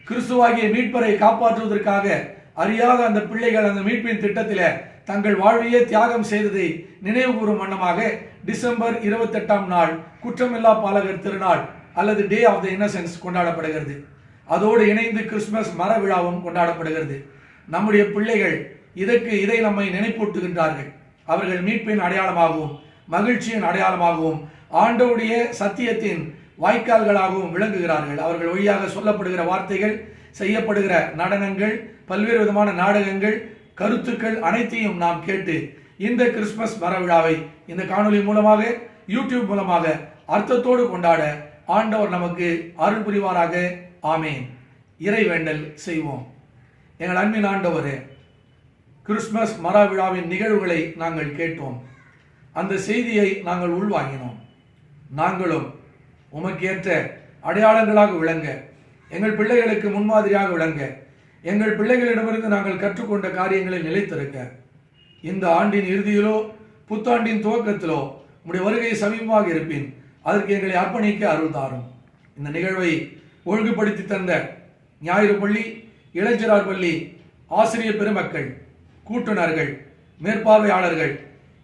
கிறிஸ்துவாகிய மீட்பரை காப்பாற்றுவதற்காக அறியாத அந்த பிள்ளைகள் அந்த மீட்பின் திட்டத்திலே தங்கள் வாழ்வையே தியாகம் செய்ததை நினைவு கூறும் வண்ணமாக டிசம்பர் 28ஆம் நாள் குற்றமில்லா பாலகர் திருநாள் அல்லது டே ஆஃப் த இன்னசென்ஸ் கொண்டாடப்படுகிறது. அதோடு இணைந்து கிறிஸ்மஸ் மர விழாவும் கொண்டாடப்படுகிறது. நம்முடைய பிள்ளைகள் இதை நம்மை நினைப்பூட்டுகின்றார்கள். அவர்கள் மீட்பின் அடையாளமாகவும் மகிழ்ச்சியின் அடையாளமாகவும் ஆண்டவருடைய சத்தியத்தின் வாய்க்கால்களாகவும் விளங்குகிறார்கள். அவர்கள் வழியாக சொல்லப்படுகிற வார்த்தைகள், செய்யப்படுகிற நடனங்கள், பல்வேறு விதமான நாடகங்கள், கருத்துக்கள் அனைத்தையும் நாம் கேட்டு இந்த கிறிஸ்மஸ் மர விழாவை இந்த காணொலி மூலமாக, யூடியூப் மூலமாக அர்த்தத்தோடு கொண்டாட ஆண்டவர் நமக்கு அருள் புரிவாராக. ஆமேன். இறைவேண்டல் செய்வோம். எங்கள் அன்பின் ஆண்டவரே, கிறிஸ்மஸ் மர விழாவின் நிகழ்வுகளை நாங்கள் கேட்டோம். அந்த செய்தியை நாங்கள் உள்வாங்கினோம். நாங்களும் உமக்கேற்ற அடையாளங்களாக விளங்க, எங்கள் பிள்ளைகளுக்கு முன்மாதிரியாக விளங்க, எங்கள் பிள்ளைகளிடமிருந்து நாங்கள் கற்றுக்கொண்ட காரியங்களில் நிலைத்திருக்க, இந்த ஆண்டின் இறுதியிலோ புத்தாண்டின் துவக்கத்திலோ உம்முடைய வருகை சமீபமாக இருப்பின் அதற்கு எங்களை அர்ப்பணிக்க அருள் தாரும். இந்த நிகழ்வை ஒழுங்குபடுத்தி தந்த ஞாயிறு பள்ளி, இளைஞரார் பள்ளி ஆசிரியர் பெருமக்கள், கூட்டுநர்கள், மேற்பார்வையாளர்கள்,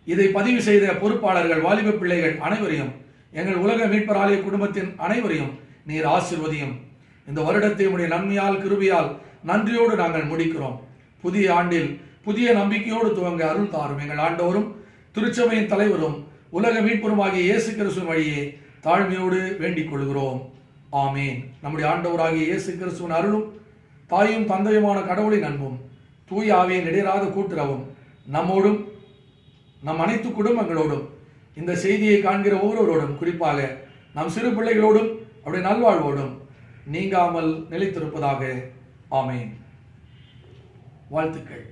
இதை பதிவு செய்த பொறுப்பாளர்கள், வாலிப பிள்ளைகள் அனைவரையும், எங்கள் உலக மீட்பர் ஆலய குடும்பத்தின் அனைவரையும் நீர் ஆசீர்வதியும். இந்த வருடத்தை உடைய நன்மையால் கிருபையால் நன்றியோடு நாங்கள் முடிக்கிறோம். புதிய ஆண்டில் புதிய நம்பிக்கையோடு துவங்க அருள் தாரும். எங்கள் ஆண்டவரும் திருச்சபையின் தலைவரும் உலக மீட்பருமாகிய இயேசு கிறிஸ்துவின் வழியே தாழ்மையோடு வேண்டிக் கொள்கிறோம். ஆமேன். நம்முடைய ஆண்டவராகிய இயேசு கிறிஸ்துவின் அருளும் தாயும் தந்தையுமான கடவுளின் அன்பும் தூய ஆவியின் இடையராத கூட்டுறவும் நம்மோடும் நம் அனைத்து குடும்பங்களோடும் இந்த செய்தியை காண்கிற ஒவ்வொருவரோடும், குறிப்பாக நம் சிறு பிள்ளைகளோடும் அவருடைய நல்வாழ்வோடும் நீங்காமல் நிலைத்திருப்பதாக. ஆமென். வாழ்த்துக்கள்.